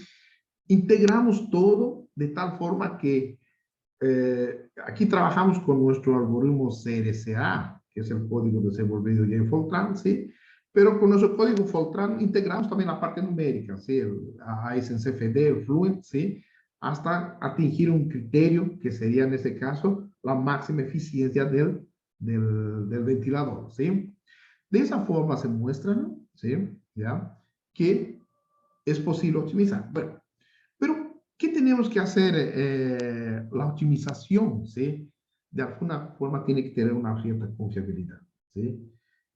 Integramos todo de tal forma que aquí trabajamos con nuestro algoritmo CRCA, que es el código desenvolvido ya en Fortran, ¿sí? Pero con nuestro código Fortran integramos también la parte numérica, ¿sí? El ASNCFD, el Fluent, ¿sí? Hasta atingir un criterio que sería en este caso la máxima eficiencia del ventilador, ¿sí? De esa forma se muestra, ¿no? ¿Sí? ¿Ya? Que es posible optimizar. Bueno, pero, ¿qué tenemos que hacer? La optimización, ¿sí? De alguna forma tiene que tener una cierta confiabilidad, ¿sí?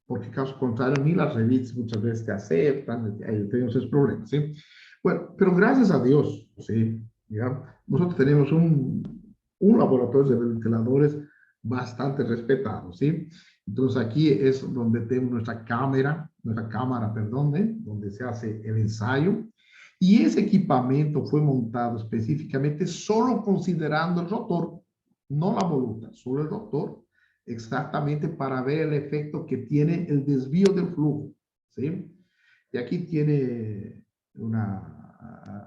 Porque caso contrario, ni las revistas muchas veces te aceptan, tenemos esos problemas, ¿sí? Bueno, pero gracias a Dios, ¿sí? ¿Ya? Nosotros tenemos un laboratorio de ventiladores bastante respetado, ¿sí? Entonces aquí es donde tenemos nuestra cámara, perdón, donde se hace el ensayo. Y ese equipamiento fue montado específicamente solo considerando el rotor, no la voluta, solo el rotor, exactamente para ver el efecto que tiene el desvío del flujo, ¿sí? Y aquí tiene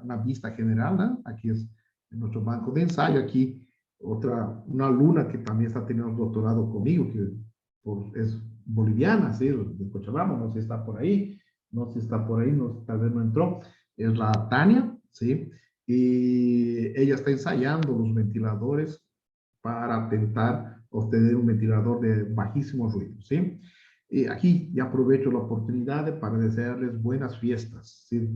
una vista general, ¿no? Aquí es nuestro banco de ensayo, aquí una alumna que también está teniendo un doctorado conmigo, que es boliviana, ¿sí? De Cochabamba, no sé si está por ahí, no sé si está por ahí, no, tal vez no entró, es la Tania, ¿sí? Y ella está ensayando los ventiladores para intentar obtener un ventilador de bajísimo ruido, ¿sí? Y aquí ya aprovecho la oportunidad para desearles buenas fiestas, ¿sí?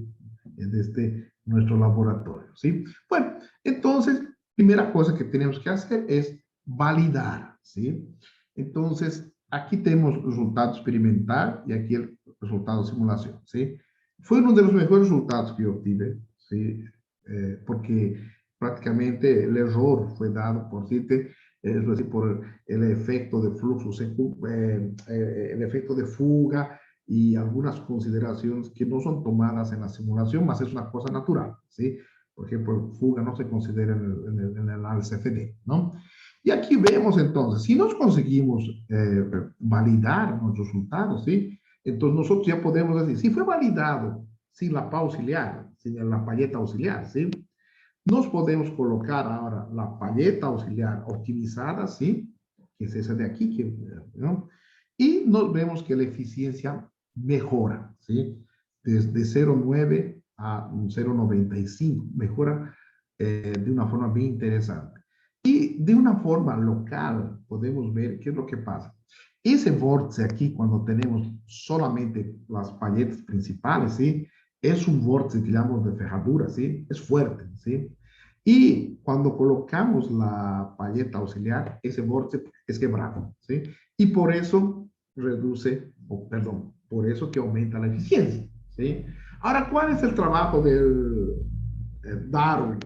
Desde nuestro laboratorio, ¿sí? Bueno, entonces, primera cosa que tenemos que hacer es validar, ¿sí? Entonces, aquí tenemos el resultado experimental y aquí el resultado de simulación, ¿sí? Fue uno de los mejores resultados que yo obtuve, ¿sí? Porque prácticamente el error fue dado por decir, es decir, por el efecto de flujo, el efecto de fuga y algunas consideraciones que no son tomadas en la simulación, más es una cosa natural, ¿sí? Por ejemplo, fuga no se considera en el ALCFD, ¿no? Y aquí vemos entonces, si nos conseguimos validar los resultados, ¿sí? Entonces nosotros ya podemos decir, si fue validado sin la PA auxiliar, sin la payeta auxiliar, ¿sí? Nos podemos colocar ahora la paleta auxiliar optimizada, ¿sí? Que es esa de aquí, ¿no? Y nos vemos que la eficiencia mejora, ¿sí? Desde 0,9 a 0,95, mejora de una forma bien interesante. Y de una forma local podemos ver qué es lo que pasa. Ese vórtice aquí, cuando tenemos solamente las paletas principales, ¿sí? Es un vórtice que llamamos de ferradura, ¿sí? Es fuerte, ¿sí? Y cuando colocamos la paleta auxiliar, ese vórtice es quebrado, ¿sí? Y por eso reduce, perdón, por eso que aumenta la eficiencia, ¿sí? Ahora, ¿cuál es el trabajo del Darwin,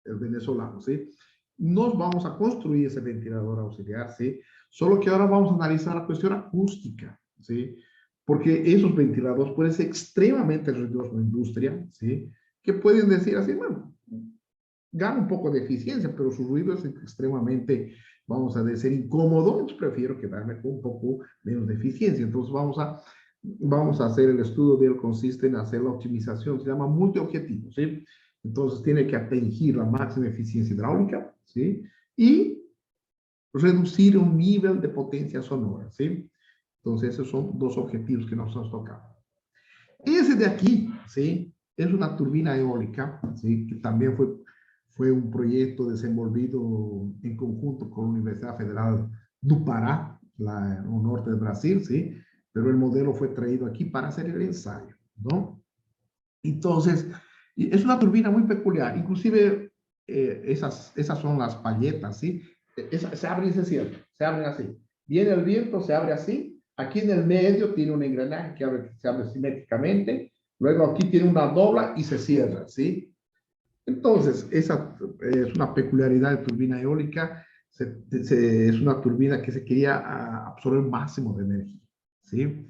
el venezolano, ¿sí? Nos vamos a construir ese ventilador auxiliar, ¿sí? Solo que ahora vamos a analizar la cuestión acústica, ¿sí? Porque esos ventiladores pueden ser extremadamente ruidosos en la industria, ¿sí? Que pueden decir así, bueno, gana un poco de eficiencia, pero su ruido es extremadamente, vamos a decir, incómodo, entonces prefiero quedarme con un poco menos de eficiencia. Entonces vamos a hacer el estudio de él, consiste en hacer la optimización, se llama multiobjetivo, ¿sí? Entonces tiene que atingir la máxima eficiencia hidráulica, ¿sí? Y reducir un nivel de potencia sonora, ¿sí? Entonces esos son dos objetivos que nos han tocado. Ese de aquí, ¿sí? Es una turbina eólica, ¿sí? Que también fue un proyecto desenvolvido en conjunto con la Universidad Federal do Pará, en el norte de Brasil, ¿sí? Pero el modelo fue traído aquí para hacer el ensayo, ¿no? Entonces, es una turbina muy peculiar, inclusive esas son las palletas, ¿sí? Se abren y se cierran, se abren así. Viene el viento, se abre así. Aquí en el medio tiene un engranaje que se abre simétricamente. Luego aquí tiene una dobla y se cierra, ¿sí? Entonces, esa es una peculiaridad de turbina eólica. Es una turbina que se quería absorber el máximo de energía, ¿sí?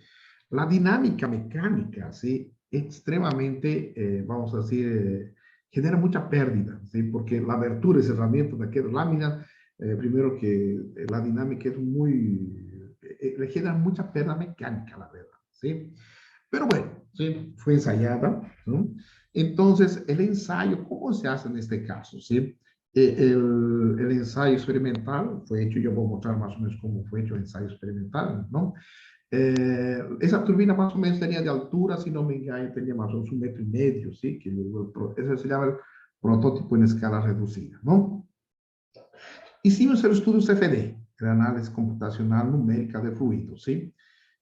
La dinámica mecánica, ¿sí? Extremadamente, vamos a decir, genera mucha pérdida, ¿sí? Porque la abertura y cerramiento de aquellas láminas, primero que la dinámica es le genera mucha pérdida mecánica, la verdad, ¿sí? Pero bueno, ¿sí? Fue ensayada, ¿no? Entonces, el ensayo, ¿cómo se hace en este caso? ¿Sí? El ensayo experimental fue hecho, yo voy a mostrar más o menos cómo fue hecho el ensayo experimental, ¿no? Esa turbina más o menos tenía de altura, si no me engaño, tenía más o menos 1,5 metros, ¿sí? Eso se llama el prototipo en escala reducida, ¿no? Hicimos el estudio CFD, el análisis computacional numérica de fluidos, ¿sí?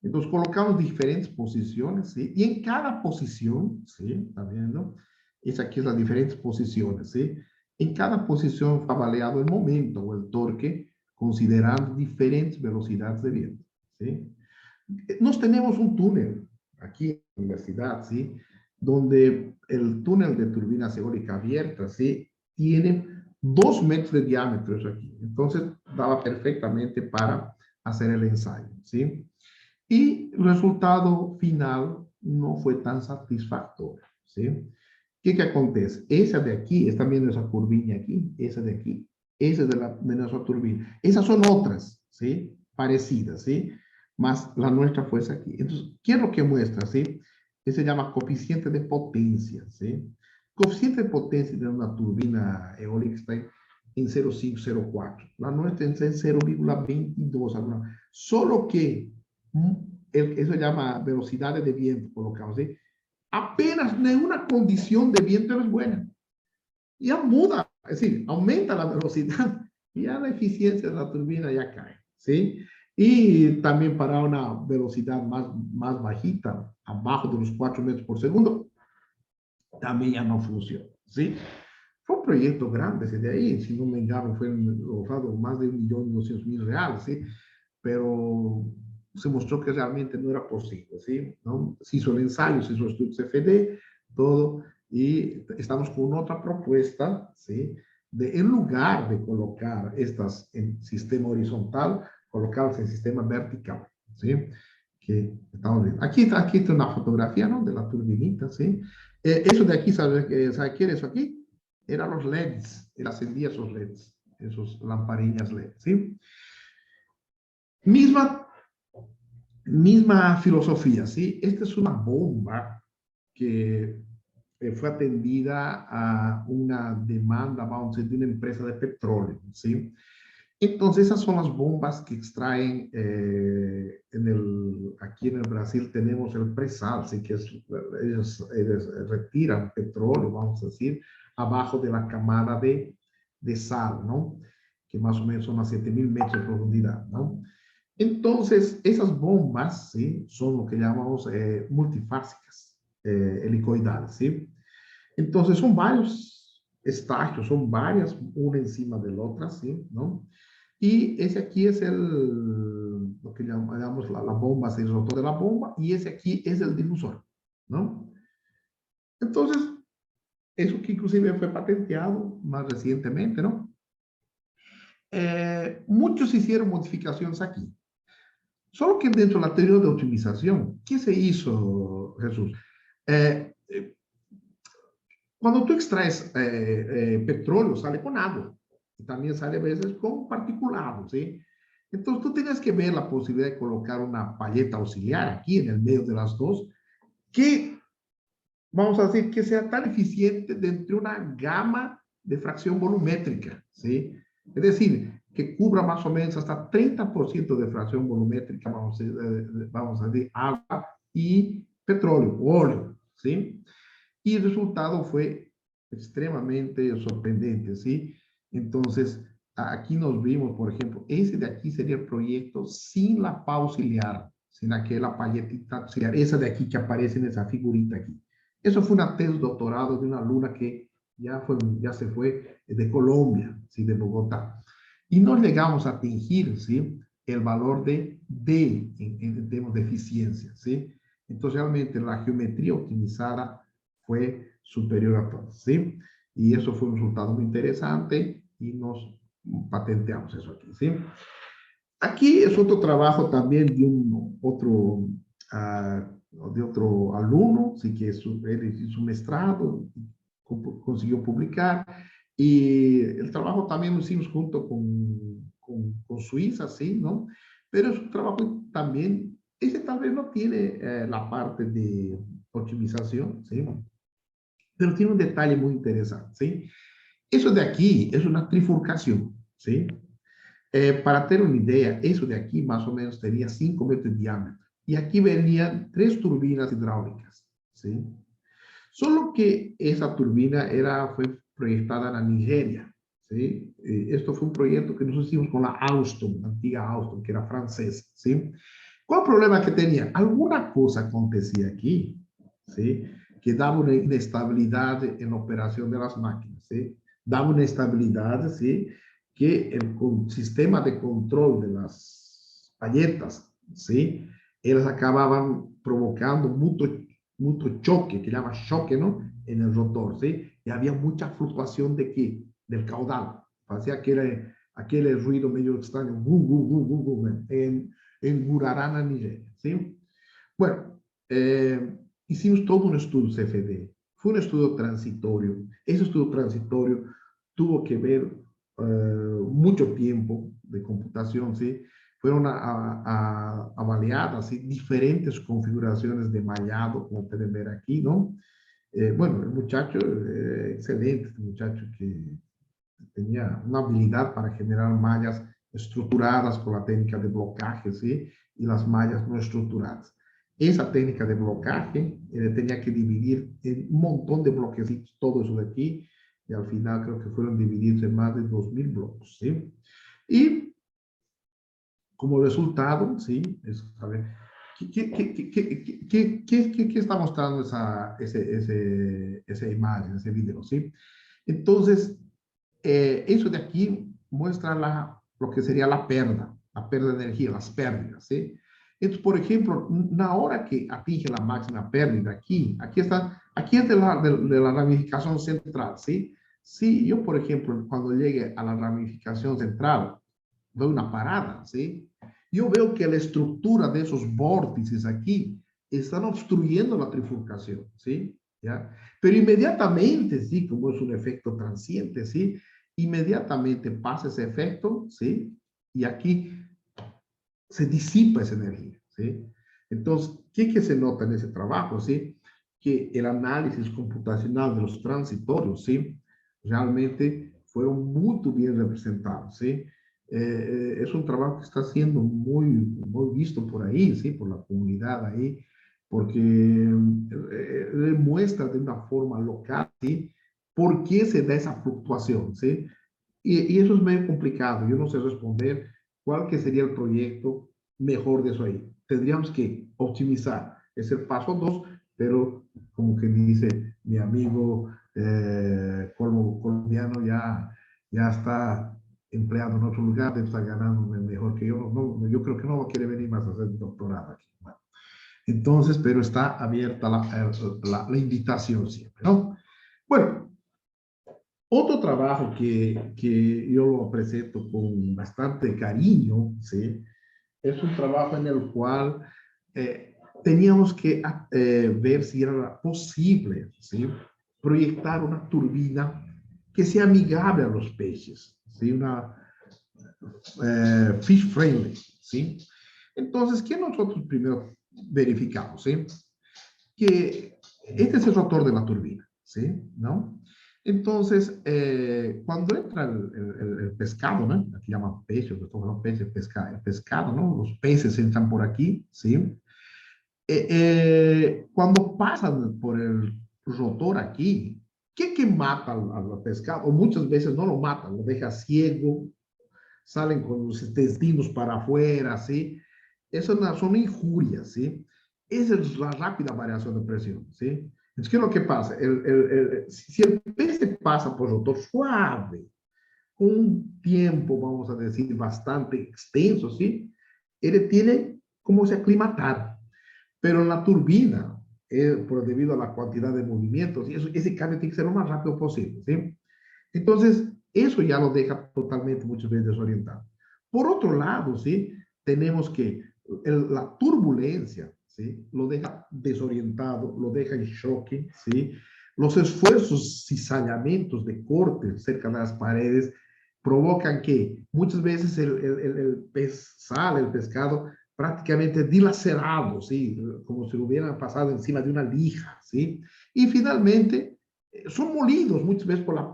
Entonces colocamos diferentes posiciones, ¿sí? Y en cada posición, ¿sí? ¿Está viendo? Esa aquí es las diferentes posiciones, ¿sí? En cada posición fue avaliado el momento o el torque, considerando diferentes velocidades de viento, ¿sí? Nos tenemos un túnel aquí en la universidad, ¿sí? Donde el túnel de turbinas eólicas abiertas, ¿sí? Tiene 2 metros de diámetro eso aquí. Entonces, daba perfectamente para hacer el ensayo, ¿sí? Y el resultado final no fue tan satisfactorio, ¿sí? ¿Qué acontece? Esa de aquí, están viendo esa curvilla aquí, esa de aquí, esa de nuestra turbina. Esas son otras, ¿sí? Parecidas, ¿sí? Más la nuestra fue esa aquí. Entonces, ¿qué es lo que muestra, sí? se llama coeficiente de potencia, ¿sí? Coeficiente de potencia de una turbina eólica está en 0,504. La nuestra está en 0,22. Solo que eso se llama velocidad de viento, colocamos, ¿sí? Apenas en una condición de viento es buena. Ya muda, es decir, aumenta la velocidad y ya la eficiencia de la turbina ya cae, ¿sí? Y también para una velocidad más bajita, abajo de los 4 metros por segundo, también ya no funciona, ¿sí? Fue un proyecto grande ese de ahí, si no me engano, fue ahorrado más de 1.200.000 reales, ¿sí? Pero se mostró que realmente no era posible, ¿sí? ¿No? Se hizo el ensayo, se hizo el estudio CFD, todo, y estamos con otra propuesta, ¿sí? De en lugar de colocar estas en sistema horizontal, colocarlas en sistema vertical, ¿sí? Que estamos viendo. Aquí está una fotografía, ¿no? De la turbinita, ¿sí? Eso de aquí, ¿sabe qué era eso aquí? Eran los LEDs, él encendía esos LEDs, esos lamparillas LED, ¿sí? Misma, misma filosofía, ¿sí? Esta es una bomba que fue atendida a una demanda, vamos a decir, de una empresa de petróleo, ¿sí? Entonces, esas son las bombas que extraen aquí en el Brasil tenemos el presal, ¿sí? Que ellos retiran petróleo, vamos a decir, abajo de la camada de sal, ¿no? Que más o menos son a 7.000 metros de profundidad, ¿no? Entonces, esas bombas, ¿sí? Son lo que llamamos multifásicas, helicoidales, ¿sí? Entonces, son varios estágios, son varias, una encima de la otra, ¿sí? ¿No? Y ese aquí es lo que llamamos la bomba, es el rotor de la bomba, y ese aquí es el difusor, ¿no? Entonces, eso que inclusive fue patenteado más recientemente, ¿no? Muchos hicieron modificaciones aquí. Solo que dentro de la teoría de optimización, ¿qué se hizo, Jesús? Eh, eh, Cuando tú extraes petróleo, sale con agua. Y también sale a veces con particulados, ¿sí? Entonces tú tienes que ver la posibilidad de colocar una paleta auxiliar aquí en el medio de las dos, que vamos a decir que sea tan eficiente dentro de una gama de fracción volumétrica, ¿sí? Es decir, que cubra más o menos hasta 30% de fracción volumétrica, vamos a decir, agua y petróleo, óleo, ¿sí? Y el resultado fue extremadamente sorprendente, ¿sí? Entonces, aquí nos vimos, por ejemplo, ese de aquí sería el proyecto sin la pau auxiliar, sin aquella palletita auxiliar, esa de aquí que aparece en esa figurita aquí. Eso fue una tesis doctorado de una alumna que ya se fue de Colombia, ¿sí? De Bogotá. Y no llegamos a atingir, ¿sí? El valor de D en términos de eficiencia, ¿sí? Entonces, realmente la geometría optimizada fue superior a todos, ¿sí? Y eso fue un resultado muy interesante y nos patenteamos eso aquí, ¿sí? Aquí es otro trabajo también de otro alumno, sí que él hizo su mestrado, consiguió publicar, y el trabajo también lo hicimos junto con Suiza, ¿sí? ¿No? Pero es un trabajo también, ese tal vez no tiene la parte de optimización, ¿sí? Pero tiene un detalle muy interesante, ¿sí? Eso de aquí es una trifurcación, ¿sí? Para tener una idea, eso de aquí más o menos tenía 5 metros de diámetro. Y aquí venían 3 turbinas hidráulicas, ¿sí? Solo que esa turbina fue proyectada en la Nigeria, ¿sí? Esto fue un proyecto que nosotros hicimos con la Alstom, la antigua Alstom, que era francesa, ¿sí? ¿Cuál el problema que tenía? Alguna cosa acontecía aquí, ¿sí? Que daba una inestabilidad en la operación de las máquinas, ¿sí? Daba una estabilidad, ¿sí? Que el sistema de control de las palletas, ¿sí? Ellas acababan provocando mucho choque, que llama choque, ¿no? En el rotor, ¿sí? Y había mucha fluctuación de qué? Del caudal. Hacía aquel ruido medio extraño, en Gurarana, Nigeria, ¿sí? Bueno, hicimos todo un estudio CFD. Fue un estudio transitorio. Ese estudio transitorio tuvo que ver mucho tiempo de computación, ¿sí? fueron avaliadas ¿sí? Diferentes configuraciones de mallado, como pueden ver aquí, ¿no? Bueno, el muchacho, excelente, este muchacho que tenía una habilidad para generar mallas estructuradas con la técnica de blocaje, ¿sí? Y las mallas no estructuradas. Esa técnica de blocaje tenía que dividir en un montón de bloquecitos, todo eso de aquí, y al final creo que fueron divididos en más de 2000 bloques, ¿sí? Y como resultado, ¿sí? Eso, a ver, ¿qué está mostrando esa imagen, ese video, ¿sí? Entonces, eso de aquí muestra lo que sería la pérdida de energía, las pérdidas, ¿sí? Entonces, por ejemplo, na hora que atinge la máxima pérdida, aquí es de la ramificación central, ¿sí? Si yo, por ejemplo, cuando llegue a la ramificación central, doy una parada, ¿sí? Yo veo que la estructura de esos vórtices aquí están obstruyendo la trifurcación, ¿sí? ¿Ya? Pero inmediatamente, ¿sí? Como es un efecto transiente, ¿sí? Inmediatamente pasa ese efecto, ¿sí? Y aquí se disipa esa energía, ¿sí? Entonces, ¿qué que se nota en ese trabajo, ¿sí? Que el análisis computacional de los transitorios, ¿sí? Realmente fueron muy bien representados, ¿sí? Es un trabajo que está siendo muy visto por ahí, ¿sí? Por la comunidad ahí, porque demuestra de una forma local, ¿sí? ¿Por qué se da esa fluctuación, ¿sí? Y eso es medio complicado. Yo no sé responder cuál que sería el proyecto mejor de eso ahí. Tendríamos que optimizar. Es el paso 2, pero como que dice mi amigo colombiano, ya está empleado en otro lugar, debe estar ganando mejor que yo. No, yo creo que no va a querer venir más a hacer doctorado aquí. Bueno, entonces, pero está abierta la invitación siempre, ¿no? Bueno, otro trabajo que yo lo presento con bastante cariño, ¿sí? Es un trabajo en el cual teníamos que ver si era posible, ¿sí? Proyectar una turbina que sea amigable a los peces, ¿sí? Una fish friendly, ¿sí? Entonces, ¿qué nosotros primero verificamos, ¿sí? Que este es el rotor de la turbina, ¿sí? ¿No? Entonces, cuando entra el pescado, ¿no? Aquí llaman peces, los peces, el pescado, ¿no? Los peces entran por aquí, ¿sí? Cuando pasan por el rotor aquí, ¿qué mata al pescado? O muchas veces no lo mata, lo deja ciego, salen con los intestinos para afuera, ¿sí? Eso son injurias, ¿sí? Esa es la rápida variación de presión, ¿sí? Entonces, ¿qué es lo que pasa? Si el pez pasa por rotor suave, con un tiempo, vamos a decir, bastante extenso, ¿sí? Él tiene como se aclimatar, pero en la turbina, por debido a la cantidad de movimientos, y ese cambio tiene que ser lo más rápido posible, ¿sí? Entonces, eso ya lo deja totalmente muchas veces desorientado. Por otro lado, ¿sí? Tenemos que la turbulencia, ¿sí? Lo deja desorientado, lo deja en shock, ¿sí? Los esfuerzos cizallamientos de corte cerca de las paredes provocan que muchas veces el pez sale, el pescado, prácticamente dilacerado, ¿sí? Como si lo hubieran pasado encima de una lija, ¿sí? Y finalmente, son molidos muchas veces por las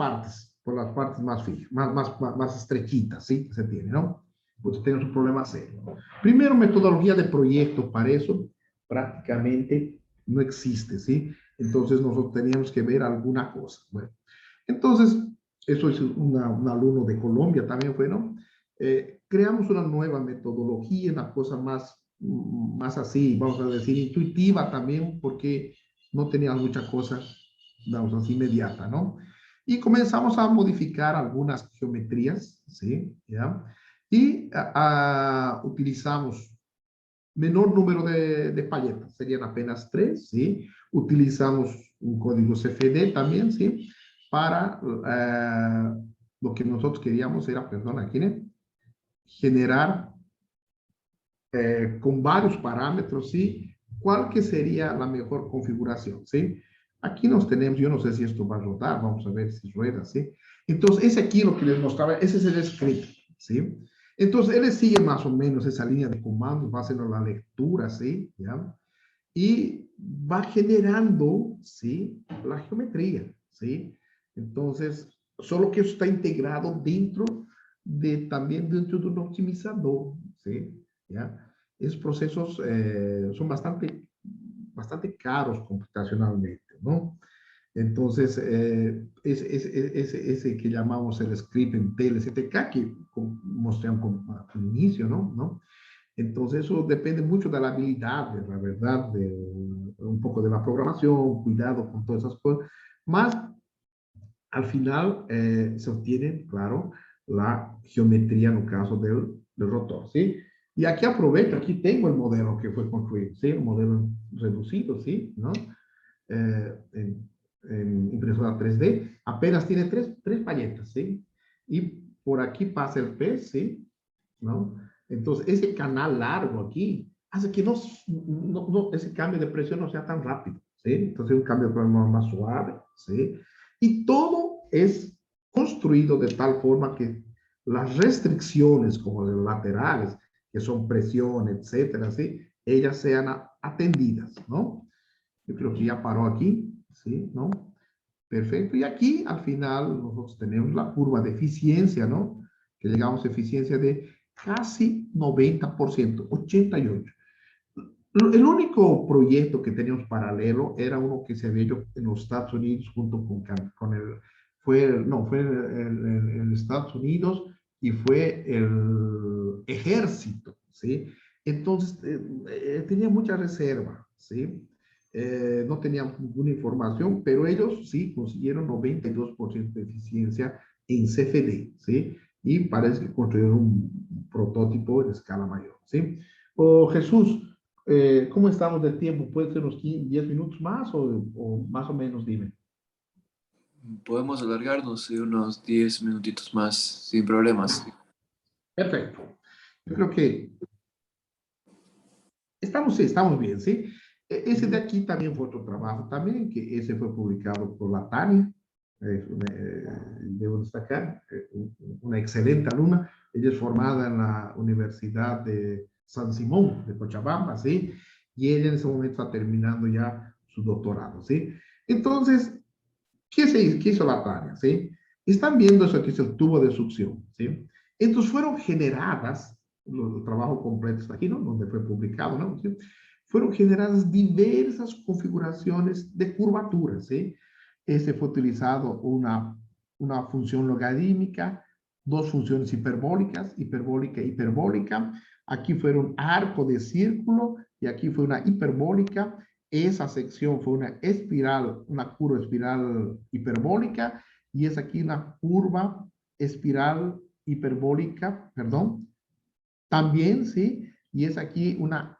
partes más fijas, más estrechitas, ¿sí? Que se tiene, ¿no? Pues tenemos un problema serio. Primero, metodología de proyecto para eso prácticamente no existe, ¿sí? Entonces nosotros teníamos que ver alguna cosa. Bueno, entonces, eso es un alumno de Colombia también fue, ¿no? Creamos una nueva metodología, una cosa más así, vamos a decir, intuitiva también, porque no teníamos mucha cosa, vamos así, inmediata, ¿no? Y comenzamos a modificar algunas geometrías, ¿sí? ¿Ya? Y utilizamos menor número de paletas, serían apenas 3, ¿sí? Utilizamos un código CFD también, ¿sí? Para lo que nosotros queríamos era, perdón, aquí, ¿no? Generar con varios parámetros, ¿sí? ¿Cuál que sería la mejor configuración, ¿sí? Aquí nos tenemos, yo no sé si esto va a rodar, vamos a ver si rueda, ¿sí? Entonces, ese aquí lo que les mostraba, ese es el script, ¿sí? Entonces, él sigue más o menos esa línea de comandos, va haciendo la lectura, ¿sí? ¿Ya? Y va generando, ¿sí? La geometría, ¿sí? Entonces, solo que eso está integrado dentro también dentro de un optimizador, ¿sí? ¿Ya? Esos procesos son bastante caros computacionalmente, ¿no? Entonces, ese que llamamos el script en TLCTK, que mostramos al inicio, ¿no? ¿No? Entonces, eso depende mucho de la habilidad, de la verdad, de un poco de la programación, cuidado con todas esas cosas. Más, al final, se obtiene, claro, la geometría en el caso del rotor, ¿sí? Y aquí aprovecho, aquí tengo el modelo que fue construido, ¿sí? El modelo reducido, ¿sí? ¿No? En impresora 3D, apenas tiene tres palletas, ¿sí? Y por aquí pasa el pez, ¿sí? ¿No? Entonces, ese canal largo aquí hace que ese cambio de presión no sea tan rápido, ¿sí? Entonces, un cambio de presión más suave, ¿sí? Y todo es construido de tal forma que las restricciones como de los laterales, que son presión, etcétera, ¿sí? Ellas sean atendidas, ¿no? Yo creo que ya paró aquí, ¿sí? ¿No? Perfecto. Y aquí, al final, nosotros tenemos la curva de eficiencia, ¿no? Que llegamos a eficiencia de casi 90%, 88%. El único proyecto que teníamos paralelo era uno que se había hecho en los Estados Unidos junto con el, fue el Estados Unidos y fue el ejército, ¿sí? Entonces, tenía mucha reserva, ¿sí? No teníamos ninguna información, pero ellos sí consiguieron 92% de eficiencia en CFD, ¿sí? Y parece que construyeron un prototipo en escala mayor, ¿sí? O Jesús, ¿cómo estamos de tiempo? ¿Puede ser unos 15, 10 minutos más o más o menos? Dime. Podemos alargarnos sí, unos 10 minutitos más sin problemas. Perfecto. Yo creo que sí, estamos bien, ¿sí? Ese de aquí también fue otro trabajo también, que ese fue publicado por la Tania, debo destacar, una excelente alumna. Ella es formada en la Universidad de San Simón de Cochabamba, ¿sí? Y ella en ese momento está terminando ya su doctorado, ¿sí? Entonces, ¿qué hizo la Tania? ¿Sí? Están viendo eso que es el tubo de succión, ¿sí? Entonces fueron generadas, el trabajo completo está aquí, ¿no? Donde fue publicado, ¿no? ¿Sí? Fueron generadas diversas configuraciones de curvaturas, ¿sí? Este fue utilizado una función logarítmica, dos funciones hiperbólicas, hiperbólica e hiperbólica. Aquí fueron arco de círculo y aquí fue una hiperbólica. Esa sección fue una espiral, una curva espiral hiperbólica y es aquí una curva espiral hiperbólica, perdón, también, ¿sí? Y es aquí una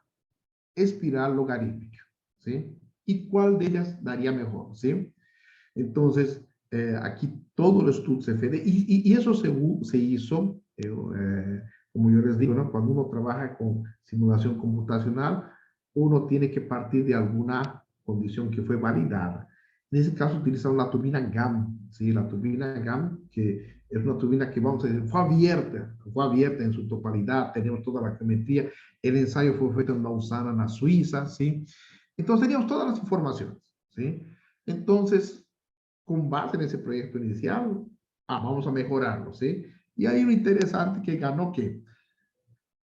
espiral logarítmica, ¿sí? ¿Y cuál de ellas daría mejor, ¿sí? Entonces, aquí todo el estudio se fede y eso se hizo, como yo les digo, ¿no? Cuando uno trabaja con simulación computacional, uno tiene que partir de alguna condición que fue validada. En ese caso, utilizaron la turbina GAM, ¿sí? La turbina GAM, que es una turbina que, vamos a decir, fue abierta en su totalidad, tenemos toda la geometría, el ensayo fue hecho en Lausana, en la Suiza, ¿sí? Entonces, teníamos todas las informaciones, ¿sí? Entonces, con base en ese proyecto inicial, vamos a mejorarlo, ¿sí? Y ahí lo interesante que ganó que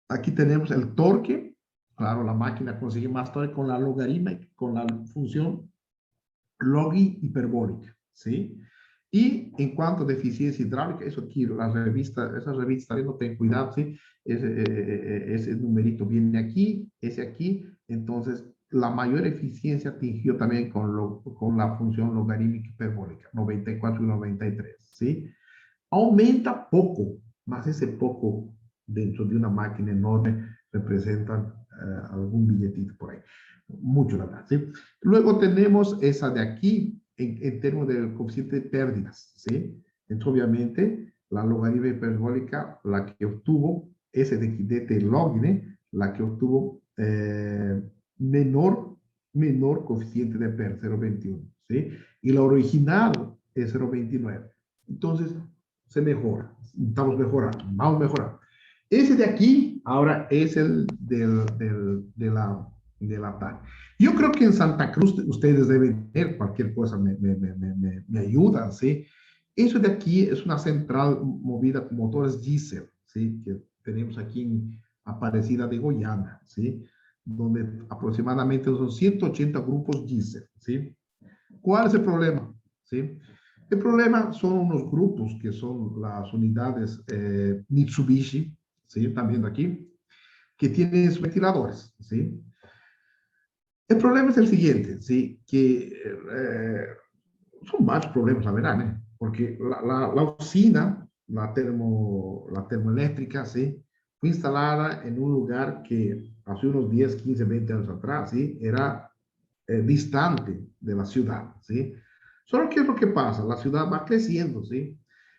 aquí tenemos el torque, claro, la máquina consigue más torque con la logaritma, con la función logi hiperbólica, ¿sí? Y en cuanto a eficiencia hidráulica, eso aquí, esa revista, no ten cuidado, ¿sí? Ese numerito viene aquí, ese aquí, entonces la mayor eficiencia atingió también con la función logarítmica hiperbólica, 94 y 93, ¿sí? Aumenta poco, más ese poco dentro de una máquina enorme representan algún billetito por ahí. Mucho la verdad, ¿sí? Luego tenemos esa de aquí en términos del coeficiente de pérdidas, ¿sí? Entonces, obviamente, la logaritma hiperbólica, la que obtuvo, ese de logine, la que obtuvo menor coeficiente de pérdida, 0,21, ¿sí? Y la original es 0,29. Entonces, se mejora, estamos mejorando, vamos a mejorar. Ese de aquí ahora es el de la TAC. Yo creo que en Santa Cruz ustedes deben tener cualquier cosa, me ayudan, ¿sí? Eso de aquí es una central movida con motores diésel, ¿sí? Que tenemos aquí en Aparecida de Goiânia, ¿sí? Donde aproximadamente son 180 grupos diésel, ¿sí? ¿Cuál es el problema? ¿Sí? El problema son unos grupos que son las unidades Mitsubishi, ¿sí? Están viendo aquí, que tienen ventiladores, ¿sí? El problema es el siguiente, ¿sí? Que son varios problemas, la verdad, ¿eh? Porque la usina, la termoeléctrica, ¿sí? Fue instalada en un lugar que hace unos 10, 15, 20 años atrás, ¿sí? Era distante de la ciudad, ¿sí? Solo que es lo que pasa, la ciudad va creciendo, ¿sí?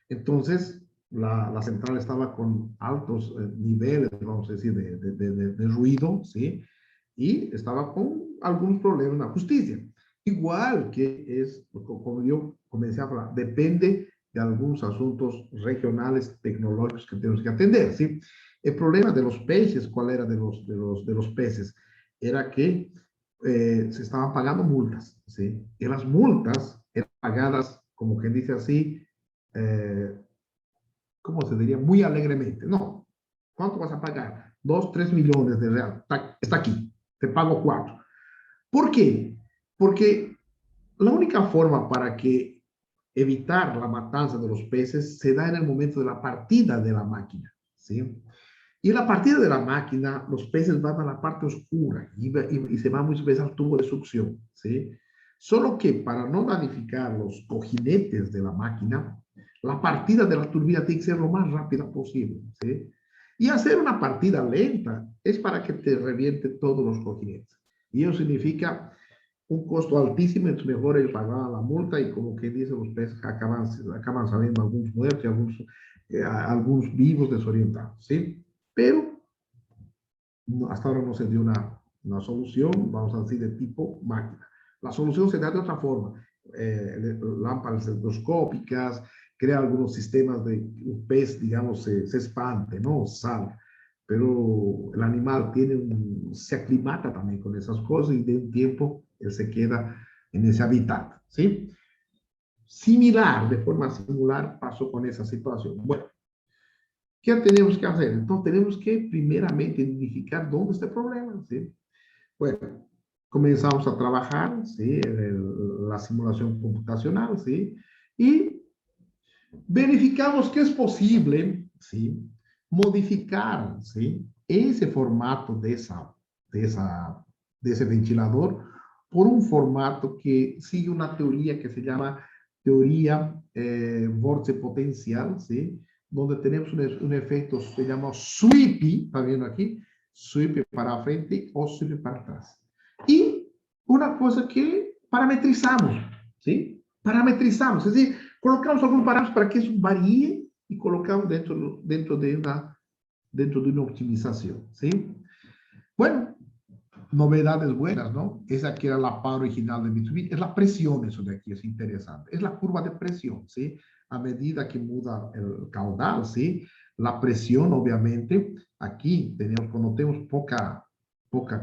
Entonces, la central estaba con altos niveles, vamos a decir, de ruido, ¿sí? Y estaba con algunos problemas en la justicia. Igual que es, como yo comencé a hablar, depende de algunos asuntos regionales tecnológicos que tenemos que atender, ¿sí? El problema de los peces, ¿cuál era de los peces? Era que se estaban pagando multas, ¿sí? Y las multas eran pagadas, como quien dice así, eh, ¿cómo se diría? Muy alegremente. No, ¿cuánto vas a pagar? 2, 3 millones de reales. Está aquí, te pago 4. ¿Por qué? Porque la única forma para que evitar la matanza de los peces se da en el momento de la partida de la máquina, ¿sí? Y en la partida de la máquina, los peces van a la parte oscura y se van muchas veces al tubo de succión, ¿sí? Solo que para no danificar los cojinetes de la máquina, la partida de la turbina tiene que ser lo más rápida posible, ¿sí? Y hacer una partida lenta es para que te reviente todos los cojinetes. Y eso significa un costo altísimo, entonces mejor ellos pagaban la multa y como que dice, los peces acaban saliendo algunos muertos y algunos vivos desorientados, ¿sí? Pero hasta ahora no se dio una solución, vamos a decir, de tipo máquina. La solución se da de otra forma. Lámparas endoscópicas, crea algunos sistemas de un pez, digamos, se espante, ¿no? Sale. Pero el animal se aclimata también con esas cosas y de un tiempo él se queda en ese hábitat, ¿sí? Similar, de forma similar, pasó con esa situación. Bueno, ¿qué tenemos que hacer? Entonces, tenemos que primeramente identificar dónde está el problema, ¿sí? Bueno, comenzamos a trabajar, ¿sí? En la simulación computacional, ¿sí? Y verificamos que es posible, ¿sí? Modificar, ¿sí? Ese formato de, esa, de ese ventilador por un formato que sigue una teoría que se llama teoría vórtice potencial, ¿sí? Donde tenemos un efecto que se llama sweepy, ¿está viendo aquí? Sweep para frente o sweep para atrás. Y una cosa que parametrizamos, ¿sí? Parametrizamos, es decir, colocamos alguns parámetros para que isso varie e colocamos dentro de una optimización, ¿sí? Bueno, novedades buenas, ¿no? Esa que era la PA original de Mitsubishi, es la presión, eso de aquí es interesante, es la curva de presión, ¿sí? A medida que muda el caudal, ¿sí? La presión, obviamente, aquí tenemos, cuando tenemos poca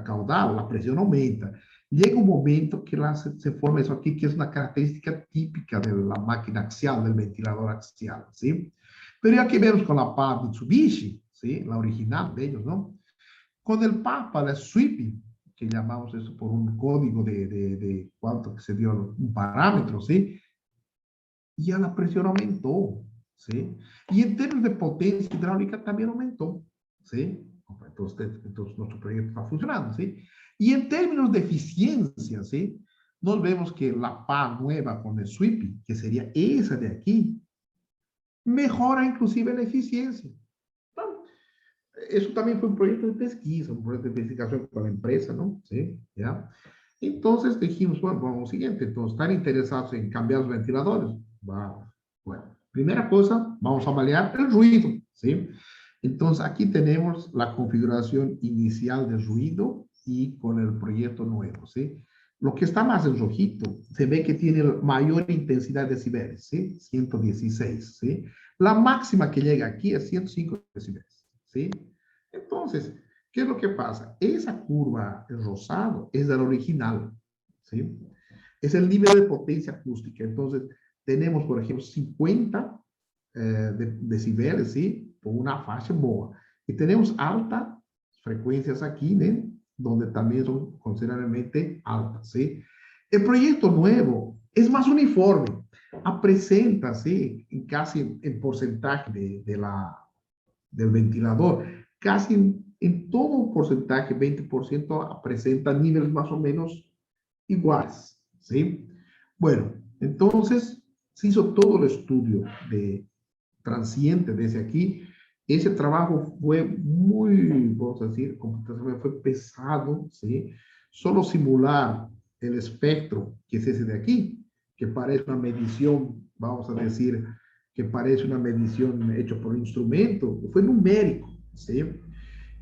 caudal, la presión aumenta. Llega un momento que se forma eso aquí, que es una característica típica de la máquina axial, del ventilador axial, ¿sí? Pero ya que vemos con la PA Mitsubishi, ¿sí? La original de ellos, ¿no? Con el Papa, la sweeping, que llamamos eso por un código de cuánto que se dio, un parámetro, ¿sí? Y ya la presión aumentó, ¿sí? Y en términos de potencia hidráulica también aumentó, ¿sí? Entonces nuestro proyecto está funcionando, ¿sí? Y en términos de eficiencia, ¿sí? Nos vemos que la PA nueva con el sweeping, que sería esa de aquí, mejora inclusive la eficiencia. Bueno, eso también fue un proyecto de pesquisa, un proyecto de investigación con la empresa, ¿no? Sí, ¿ya? Entonces dijimos, bueno, vamos siguiente, entonces, ¿están interesados en cambiar los ventiladores? Vamos. Bueno, primera cosa, vamos a avaliar el ruido, ¿sí? Entonces, aquí tenemos la configuración inicial de ruido y con el proyecto nuevo, ¿sí? Lo que está más en rojito, se ve que tiene mayor intensidad de decibeles, ¿sí? 116, ¿sí? La máxima que llega aquí es 105 decibeles. ¿sí? Entonces, ¿qué es lo que pasa? Esa curva, el rosado, es del original, ¿sí? Es el nivel de potencia acústica. Entonces, tenemos, por ejemplo, 50 decibeles, ¿sí? Por una faixa boa. Y tenemos altas frecuencias aquí, ¿ven? Donde también son considerablemente altas, ¿sí? El proyecto nuevo es más uniforme, presenta, ¿sí? Casi en porcentaje del ventilador, casi en todo porcentaje, 20%, presenta niveles más o menos iguales, ¿sí? Bueno, entonces se hizo todo el estudio de transiente desde aquí. Ese trabajo fue muy, vamos a decir, computacionalmente fue pesado, ¿sí? Solo simular el espectro, que es ese de aquí, que parece una medición, vamos a decir, que parece una medición hecha por instrumento, fue numérico, ¿sí?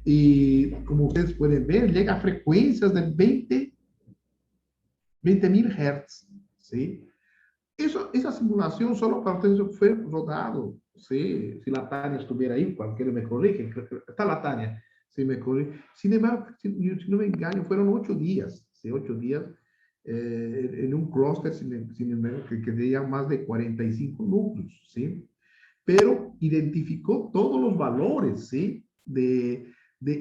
Y como ustedes pueden ver, llega a frecuencias de 20.000 Hz, ¿sí? Esa simulación solo para ustedes fue rodado, ¿sí? Si la Tania estuviera ahí, cualquiera me corrige, está la Tania, si me corrige. Sin embargo, si no me engaño, fueron 8 días, ¿sí? 8 días en un clúster, sin embargo, que tenía más de 45 núcleos, ¿sí? Pero identificó todos los valores, ¿sí? De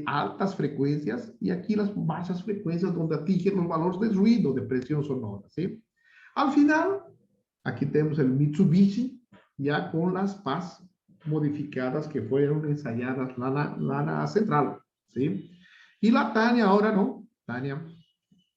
altas frecuencias y aquí las bajas frecuencias donde atinguen los valores de ruido, de presión sonora, ¿sí? Al final, aquí tenemos el Mitsubishi ya con las PAS modificadas que fueron ensayadas la central, ¿sí? Y la Tania ahora no, Tania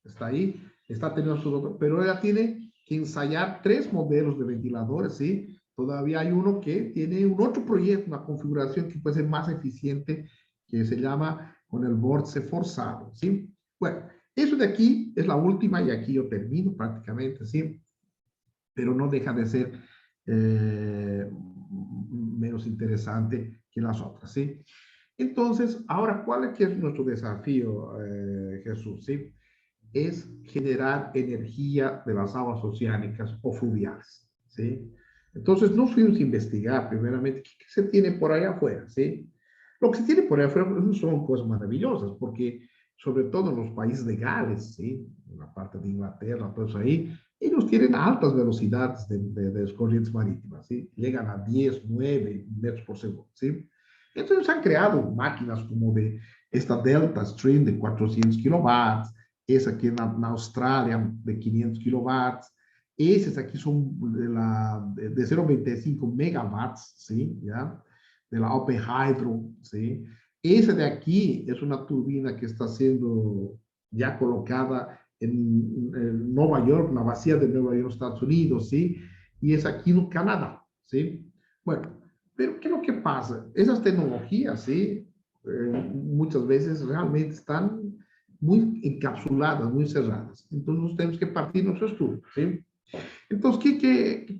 está ahí, está teniendo su otro, pero ella tiene que ensayar 3 modelos de ventiladores, ¿sí? Todavía hay uno que tiene un otro proyecto, una configuración que puede ser más eficiente, que se llama con el vórtice forzado, ¿sí? Bueno, eso de aquí es la última y aquí yo termino prácticamente, ¿sí? Pero no deja de ser menos interesante que las otras, ¿sí? Entonces, ahora, ¿cuál es nuestro desafío, Jesús? ¿Sí? Es generar energía de las aguas oceánicas o fluviales, ¿sí? Entonces, nos fuimos a investigar primeramente qué se tiene por allá afuera, ¿sí? Lo que se tiene por allá afuera son cosas maravillosas, porque sobre todo en los países de Gales, ¿sí? En la parte de Inglaterra, todo eso ahí, ellos tienen altas velocidades de las corrientes marítimas, ¿sí? Llegan a 10, 9 metros por segundo, ¿sí? Entonces han creado máquinas como de esta Delta Stream de 400 kilowatts, esa aquí en Australia de 500 kilowatts, esas aquí son de 0,25 megawatts, ¿sí? ¿Ya? De la Open Hydro, ¿sí? Esa de aquí es una turbina que está siendo ya colocada en Nueva York, la vacía de Nueva York, Estados Unidos, ¿sí? Y es aquí en Canadá, ¿sí? Bueno, pero ¿qué es lo que pasa? Esas tecnologías, ¿sí? Muchas veces realmente están muy encapsuladas, muy cerradas. Entonces, tenemos que partir nuestro estudio, ¿sí? Entonces,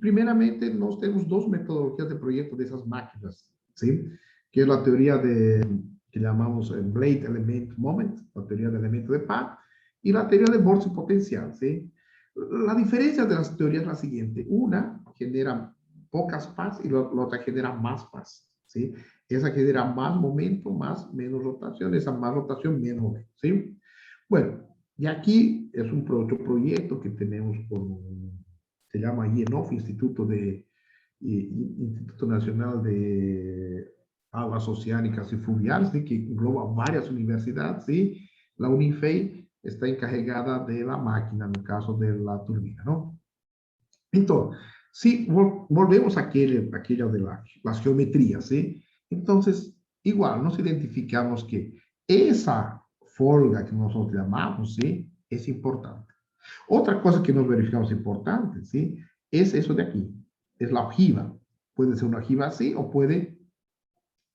primeramente, nos tenemos 2 metodologías de proyecto de esas máquinas, ¿sí? Que es la teoría que llamamos Blade Element Moment, la teoría de elemento de par, y la teoría de vórtice potencial, ¿sí? La diferencia de las teorías es la siguiente. Una genera pocas paz y la otra genera más paz, ¿sí? Esa genera más momento, menos rotación, esa más rotación, menos momento, ¿sí? Bueno, y aquí es otro proyecto que tenemos se llama IENOF, Instituto Nacional de Aguas Oceánicas y Fluviales, ¿sí? Que engloba varias universidades, ¿sí? La Unifei está encargada de la máquina, en el caso de la turbina, ¿no? Entonces, si volvemos a aquello de las geometrías, ¿sí? Entonces, igual, nos identificamos que esa folga que nosotros llamamos, ¿sí? Es importante. Otra cosa que nos verificamos importante, ¿sí? Es eso de aquí, es la ojiva. Puede ser una ojiva así o puede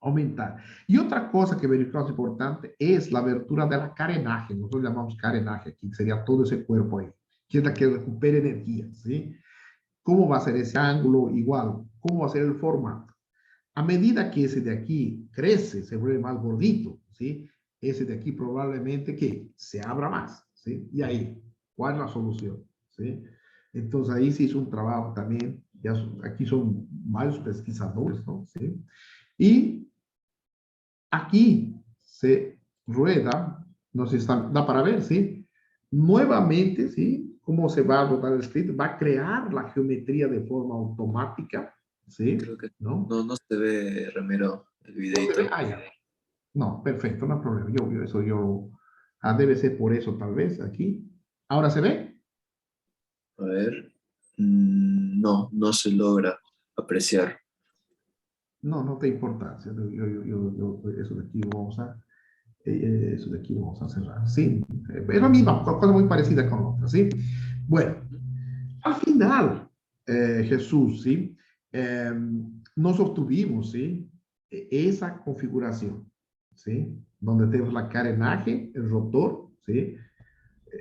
aumentar. Y otra cosa que verificamos importante es la abertura de la carenaje. Nosotros llamamos carenaje aquí, que sería todo ese cuerpo ahí, que es la que recupera energía, ¿sí? ¿Cómo va a ser ese ángulo? Igual. ¿Cómo va a ser el formato? A medida que ese de aquí crece, se vuelve más gordito, ¿sí? Ese de aquí probablemente que se abra más, ¿sí? Y ahí, ¿cuál es la solución? ¿Sí? Entonces ahí se hizo un trabajo también, ya aquí son varios pesquisadores, ¿no? ¿Sí? Y Aquí se rueda, no sé si da para ver, ¿sí? Nuevamente, ¿sí? Cómo se va a rodar el script, va a crear la geometría de forma automática, ¿sí? Creo que ¿No? no se ve, Ramiro, el No se ve, videito. ah, ya. No, perfecto, no hay problema. Debe ser por eso tal vez aquí. ¿Ahora se ve? A ver. No se logra apreciar. No, no te importancia. Eso de aquí vamos a, eso de aquí vamos a cerrar. Sí, es la misma, cosa muy parecida con otra, ¿sí? Bueno, al final, Jesús, ¿sí? Eh, nos obtuvimos, ¿sí? Esa configuración, ¿sí? Donde tenemos la carenaje, el rotor, ¿sí?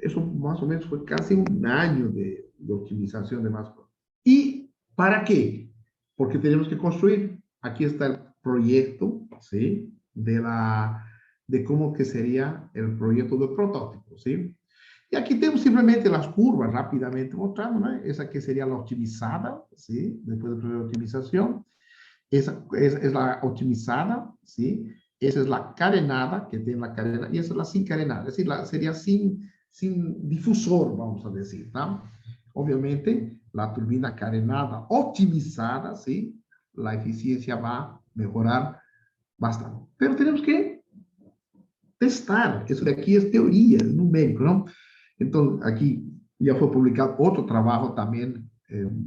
Eso más o menos fue casi un año de optimización de más cosas. ¿Y para qué? Porque tenemos que construir. Aquí está el proyecto, ¿sí? De cómo que sería el proyecto del prototipo, ¿sí? Y aquí tenemos simplemente las curvas rápidamente mostrando, ¿no? Esa que sería la optimizada, ¿sí? Después de la optimización. Esa es la optimizada, ¿sí? Esa es la carenada, que tiene la cadena, y esa es la sin carenada, es decir, sería sin difusor, vamos a decir, ¿no? Obviamente, la turbina carenada optimizada, ¿sí? La eficiencia va a mejorar bastante. Pero tenemos que testar, eso de aquí es teoría, es numérico, ¿no? Entonces, aquí ya fue publicado otro trabajo también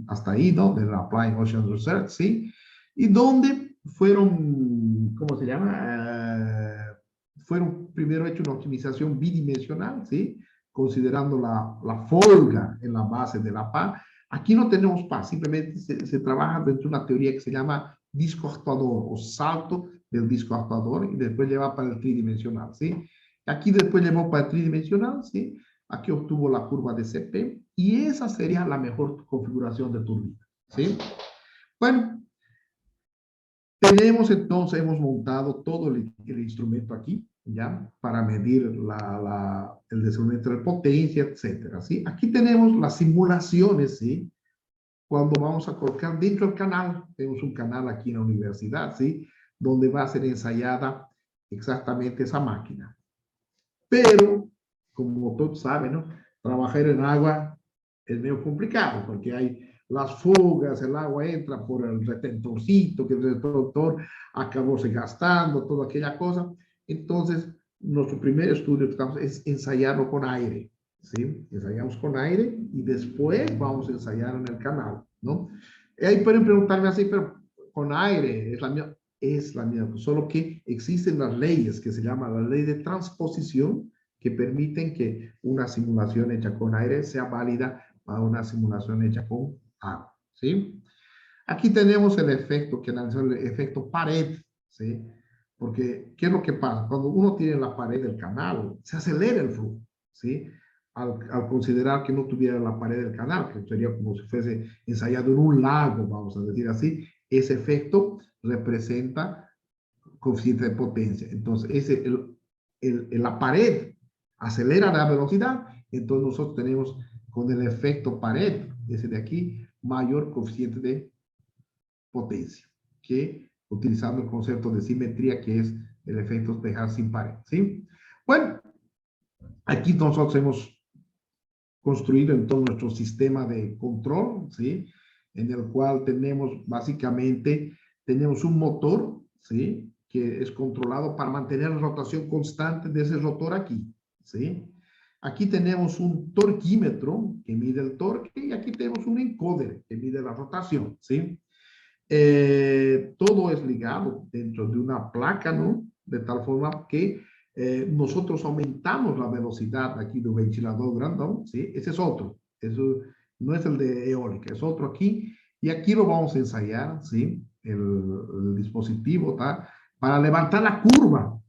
hasta ahí, ¿no? De la Applying Ocean Research, ¿sí? Y donde fueron, ¿cómo se llama? Fueron primero hecho una optimización bidimensional, ¿sí? Considerando la folga en la base de la PA. Aquí no tenemos PA, simplemente se trabaja dentro de una teoría que se llama disco actuador o salto del disco actuador y después lleva para el tridimensional, ¿sí? Aquí después llevó para el tridimensional, ¿sí? Aquí obtuvo la curva de CP y esa sería la mejor configuración de turbina, ¿sí? Bueno, tenemos entonces, hemos montado todo el instrumento aquí, ¿ya? Para medir el desenvolvimiento de potencia, etcétera, ¿sí? Aquí tenemos las simulaciones, ¿sí? Cuando vamos a colocar dentro del canal, tenemos un canal aquí en la universidad, ¿sí? Donde va a ser ensayada exactamente esa máquina. Pero, como todos saben, ¿no? Trabajar en agua es medio complicado porque hay las fugas, el agua entra por el retentorcito, que el retentor acabó se gastando, toda aquella cosa. Entonces, nuestro primer estudio es ensayarlo con aire, ¿sí? Ensayamos con aire y después vamos a ensayar en el canal, ¿no? Y ahí pueden preguntarme así, pero con aire es la misma, solo que existen las leyes que se llama la ley de transposición que permiten que una simulación hecha con aire sea válida para una simulación hecha con agua, ¿sí? Aquí tenemos el efecto que analizó, el efecto pared, ¿sí? Porque, ¿qué es lo que pasa? Cuando uno tiene la pared del canal, se acelera el flujo, ¿sí? Al considerar que no tuviera la pared del canal, que sería como si fuese ensayado en un lago, vamos a decir así, ese efecto representa coeficiente de potencia. Entonces, la pared acelera la velocidad, entonces nosotros tenemos con el efecto pared, ese de aquí, mayor coeficiente de potencia, que utilizando el concepto de simetría, que es el efecto dejar sin pared, ¿sí? Bueno, aquí nosotros hemos construido en todo nuestro sistema de control, ¿sí? En el cual tenemos básicamente, tenemos un motor, ¿sí? Que es controlado para mantener la rotación constante de ese rotor aquí, ¿sí? Aquí tenemos un torquímetro que mide el torque y aquí tenemos un encoder que mide la rotación, ¿sí? Todo es ligado dentro de una placa, ¿no? De tal forma que nosotros aumentamos la velocidad aquí del ventilador grandón, ¿sí? Ese es otro, eso no es el de eólica, es otro aquí, y aquí lo vamos a ensayar, ¿sí? El dispositivo, ¿tá? Para levantar la curva,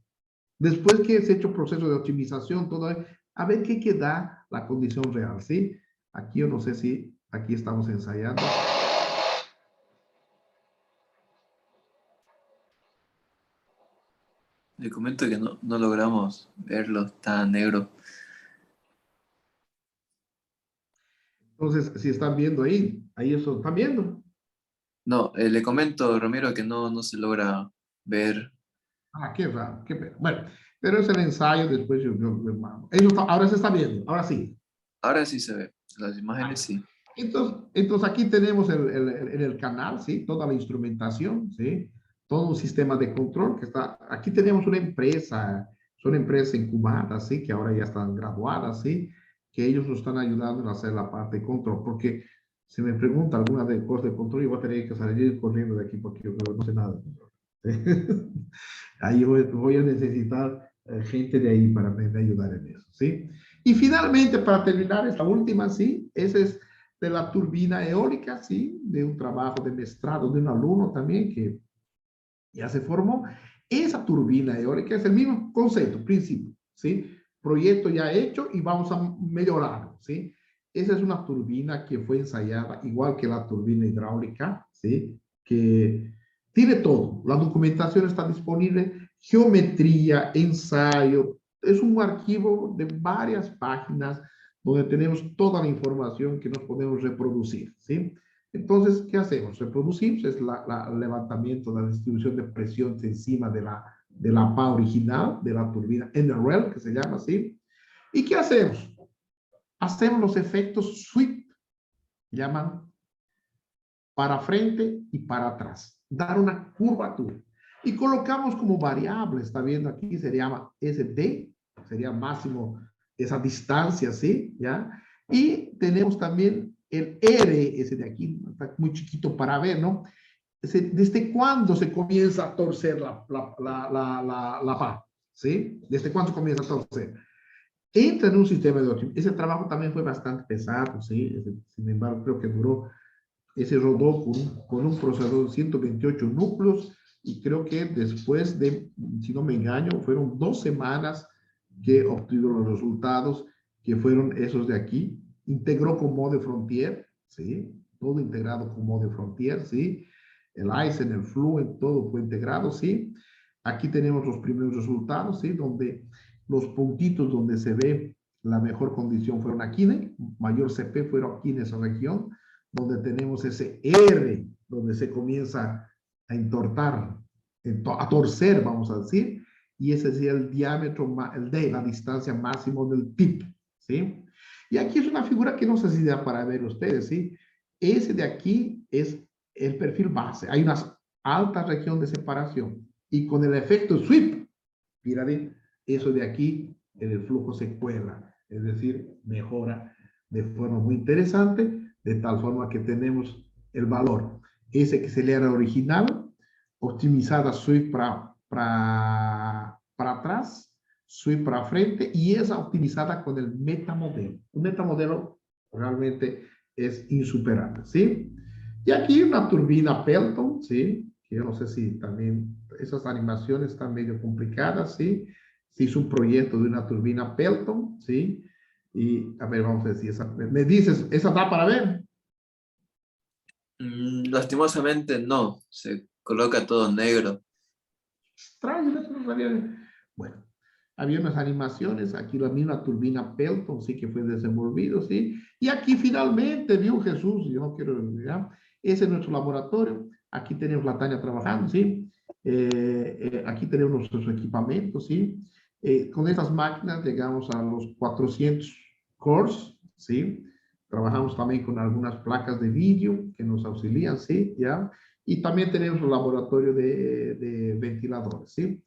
después que se ha hecho proceso de optimización, todo, a ver qué queda la condición real, ¿sí? Aquí yo no sé si aquí estamos ensayando. Le comento que no logramos verlo, está negro. Entonces, si están viendo ahí eso están viendo. No, le comento, Ramiro, que no se logra ver. Ah, qué raro, qué pena. Bueno, pero es el ensayo, después eso ahora se está viendo, ahora sí. Ahora sí se ve, las imágenes Ah, sí. entonces aquí tenemos en el canal, ¿sí? Toda la instrumentación, ¿sí? Todo un sistema de control que está, aquí tenemos una empresa, son empresas incubadas, ¿sí? Que ahora ya están graduadas, ¿sí? Que ellos nos están ayudando a hacer la parte de control, porque si me pregunta alguna de cosas de control, yo voy a tener que salir corriendo de aquí porque yo no sé nada. Ahí voy a necesitar gente de ahí para me ayudar en eso, ¿sí? Y finalmente, para terminar esta última, ¿sí? Esa es de la turbina eólica, ¿sí? De un trabajo de mestrado de un alumno también que ya se formó. Esa turbina eólica es el mismo concepto, principio, ¿sí? Proyecto ya hecho y vamos a mejorarlo, ¿sí? Esa es una turbina que fue ensayada igual que la turbina hidráulica, ¿sí? Que tiene todo. La documentación está disponible, geometría, ensayo. Es un archivo de varias páginas donde tenemos toda la información que nos podemos reproducir, ¿sí? Entonces, ¿qué hacemos? Reproducimos, es el levantamiento de la distribución de presión encima de la PA original, de la turbina NRL, que se llama así. ¿Y qué hacemos? Hacemos los efectos sweep, llaman para frente y para atrás, dar una curvatura. Y colocamos como variable, está viendo aquí, se llama SD, sería máximo esa distancia, ¿sí? ¿Ya? Y tenemos también el R, ese de aquí, está muy chiquito para ver, ¿no? ¿Desde cuándo se comienza a torcer la PA? ¿Sí? ¿Desde cuándo se comienza a torcer? Entra en un sistema de optimización. Ese trabajo también fue bastante pesado, ¿sí? Sin embargo, creo que duró, ese rodó con un procesador de 128 núcleos y creo que después de, si no me engaño, fueron 2 semanas que obtuvieron los resultados, que fueron esos de aquí. Integró con Mode Frontier, ¿sí? Todo integrado con Mode Frontier, ¿sí? El Aizen, el Fluent, todo fue integrado, ¿sí? Aquí tenemos los primeros resultados, ¿sí? Donde los puntitos donde se ve la mejor condición fueron aquí, mayor CP fueron aquí en esa región, donde tenemos ese R, donde se comienza a entortar, a torcer, vamos a decir, y ese sería el diámetro, el D, la distancia máxima del tip, ¿sí? Y aquí es una figura que no sé si da para ver ustedes, ¿sí? Ese de aquí es el perfil base. Hay una alta región de separación. Y con el efecto sweep, fíjate, eso de aquí, en el flujo se cuela, es decir, mejora de forma muy interesante, de tal forma que tenemos el valor. Ese que se le era original, optimizada sweep para atrás, sweep para frente, y esa optimizada con el metamodelo. Un metamodelo realmente es insuperable, ¿sí? Y aquí una turbina Pelton, ¿sí? Que yo no sé si también esas animaciones están medio complicadas, ¿sí? Se hizo un proyecto de una turbina Pelton, ¿sí? Y a ver, vamos a ver si esa, me dices, ¿esa da para ver? Lastimosamente no, se coloca todo negro. Extraño, eso no sabía. Bueno, había unas animaciones, aquí la misma turbina Pelton, sí que fue desenvolvido, sí. Y aquí finalmente vio Jesús, yo no quiero olvidar, ese es nuestro laboratorio, aquí tenemos la Tania trabajando, sí. Aquí tenemos nuestros equipamientos, sí. Con estas máquinas llegamos a los 400 cores, sí. Trabajamos también con algunas placas de vídeo que nos auxilian, sí, ya. Y también tenemos un laboratorio de ventiladores, ¿sí?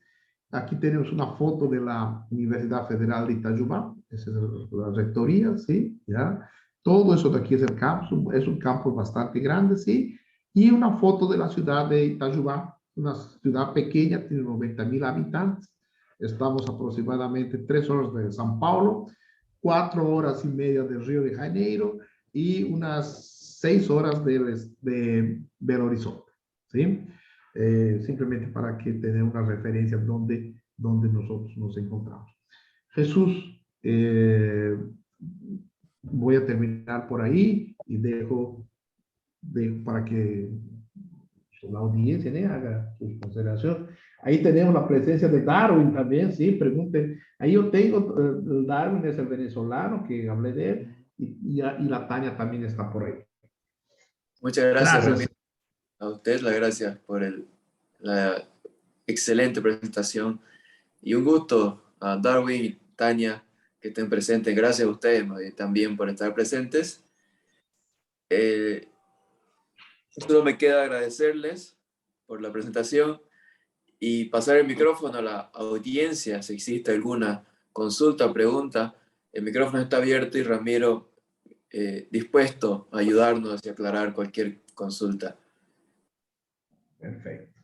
Aquí tenemos una foto de la Universidad Federal de Itajubá, esa es la rectoría, ¿sí? ¿Ya? Todo eso de aquí es el campus, es un campus bastante grande, ¿sí? Y una foto de la ciudad de Itajubá, una ciudad pequeña, tiene 90.000 habitantes. Estamos aproximadamente 3 horas de São Paulo, 4 horas y media de Río de Janeiro y unas 6 horas de Belo Horizonte, ¿sí? Simplemente para que tengan una referencia donde nosotros nos encontramos. Jesús, voy a terminar por ahí y dejo para que la audiencia haga sus consideraciones. Ahí tenemos la presencia de Darwin también, sí, pregunten. Ahí yo tengo, Darwin es el venezolano que hablé de él y la Tania también está por ahí. Muchas gracias, Gracias. Ramiro. A usted las gracias por la excelente presentación y un gusto a Darwin y Tania que estén presentes. Gracias a ustedes también por estar presentes. Solo me queda agradecerles por la presentación y pasar el micrófono a la audiencia si existe alguna consulta o pregunta. El micrófono está abierto y Ramiro dispuesto a ayudarnos y aclarar cualquier consulta. Perfecto.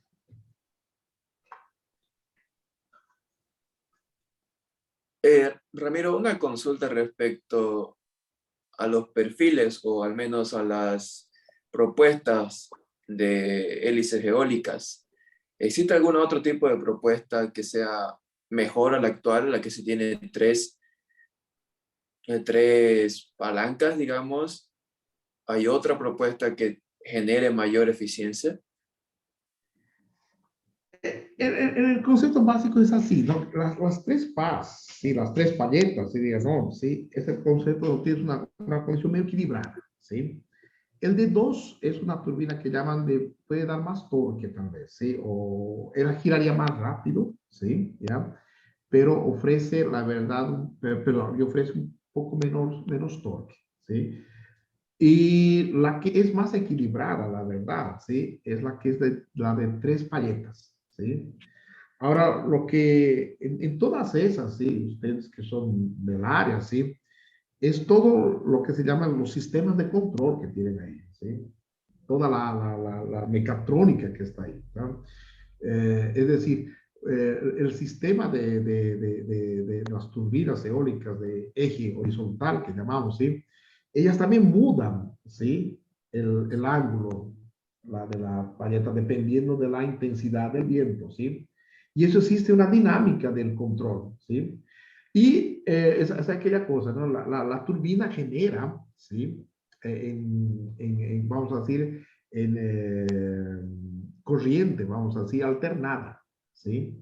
Ramiro, una consulta respecto a los perfiles o al menos a las propuestas de hélices eólicas. ¿Existe algún otro tipo de propuesta que sea mejor a la actual, la que se tiene tres palancas, digamos? ¿Hay otra propuesta que genere mayor eficiencia? El concepto básico es así, ¿no? Las tres pas, sí, las tres paletas, ¿sí? Digamos, ¿sí? Ese concepto tiene una condición muy equilibrada, ¿sí? El de dos es una turbina que llaman de, puede dar más torque tal vez, ¿sí? O él giraría más rápido, ¿sí? ¿Ya? Pero ofrece, la verdad, perdón, y ofrece un poco menos torque, ¿sí? Y la que es más equilibrada, la verdad, ¿sí? Es la que es la de tres paletas, ¿sí? Ahora, lo que en todas esas, ¿sí? Ustedes que son del área, ¿sí? Es todo lo que se llaman los sistemas de control que tienen ahí, ¿sí? Toda la mecatrónica que está ahí, ¿no? Es decir, el sistema de las turbinas eólicas de eje horizontal, que llamamos, ¿sí? Ellas también mudan, ¿sí? El ángulo de la paleta dependiendo de la intensidad del viento, ¿sí? Y eso existe una dinámica del control, ¿sí? Y es aquella cosa, ¿no? La turbina genera, ¿sí? Vamos a decir, corriente, vamos a decir, alternada, ¿sí?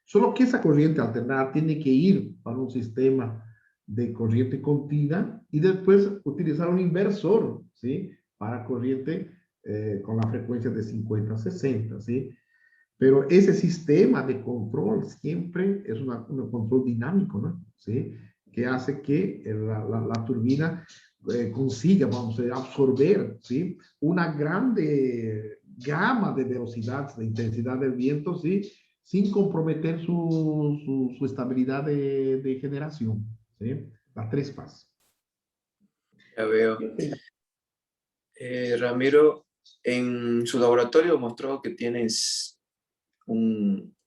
Solo que esa corriente alternada tiene que ir para un sistema de corriente continua y después utilizar un inversor, ¿sí? Para corriente con la frecuencia de 50 a 60, ¿sí? Pero ese sistema de control siempre es un control dinámico, ¿no? ¿Sí? Que hace que la turbina consiga, vamos a decir, absorber, ¿sí? Una grande gama de velocidades, de intensidad del viento, ¿sí? Sin comprometer su estabilidad de generación, ¿sí? La tres pas. Ya veo. Ramiro, en su laboratorio mostró que tienes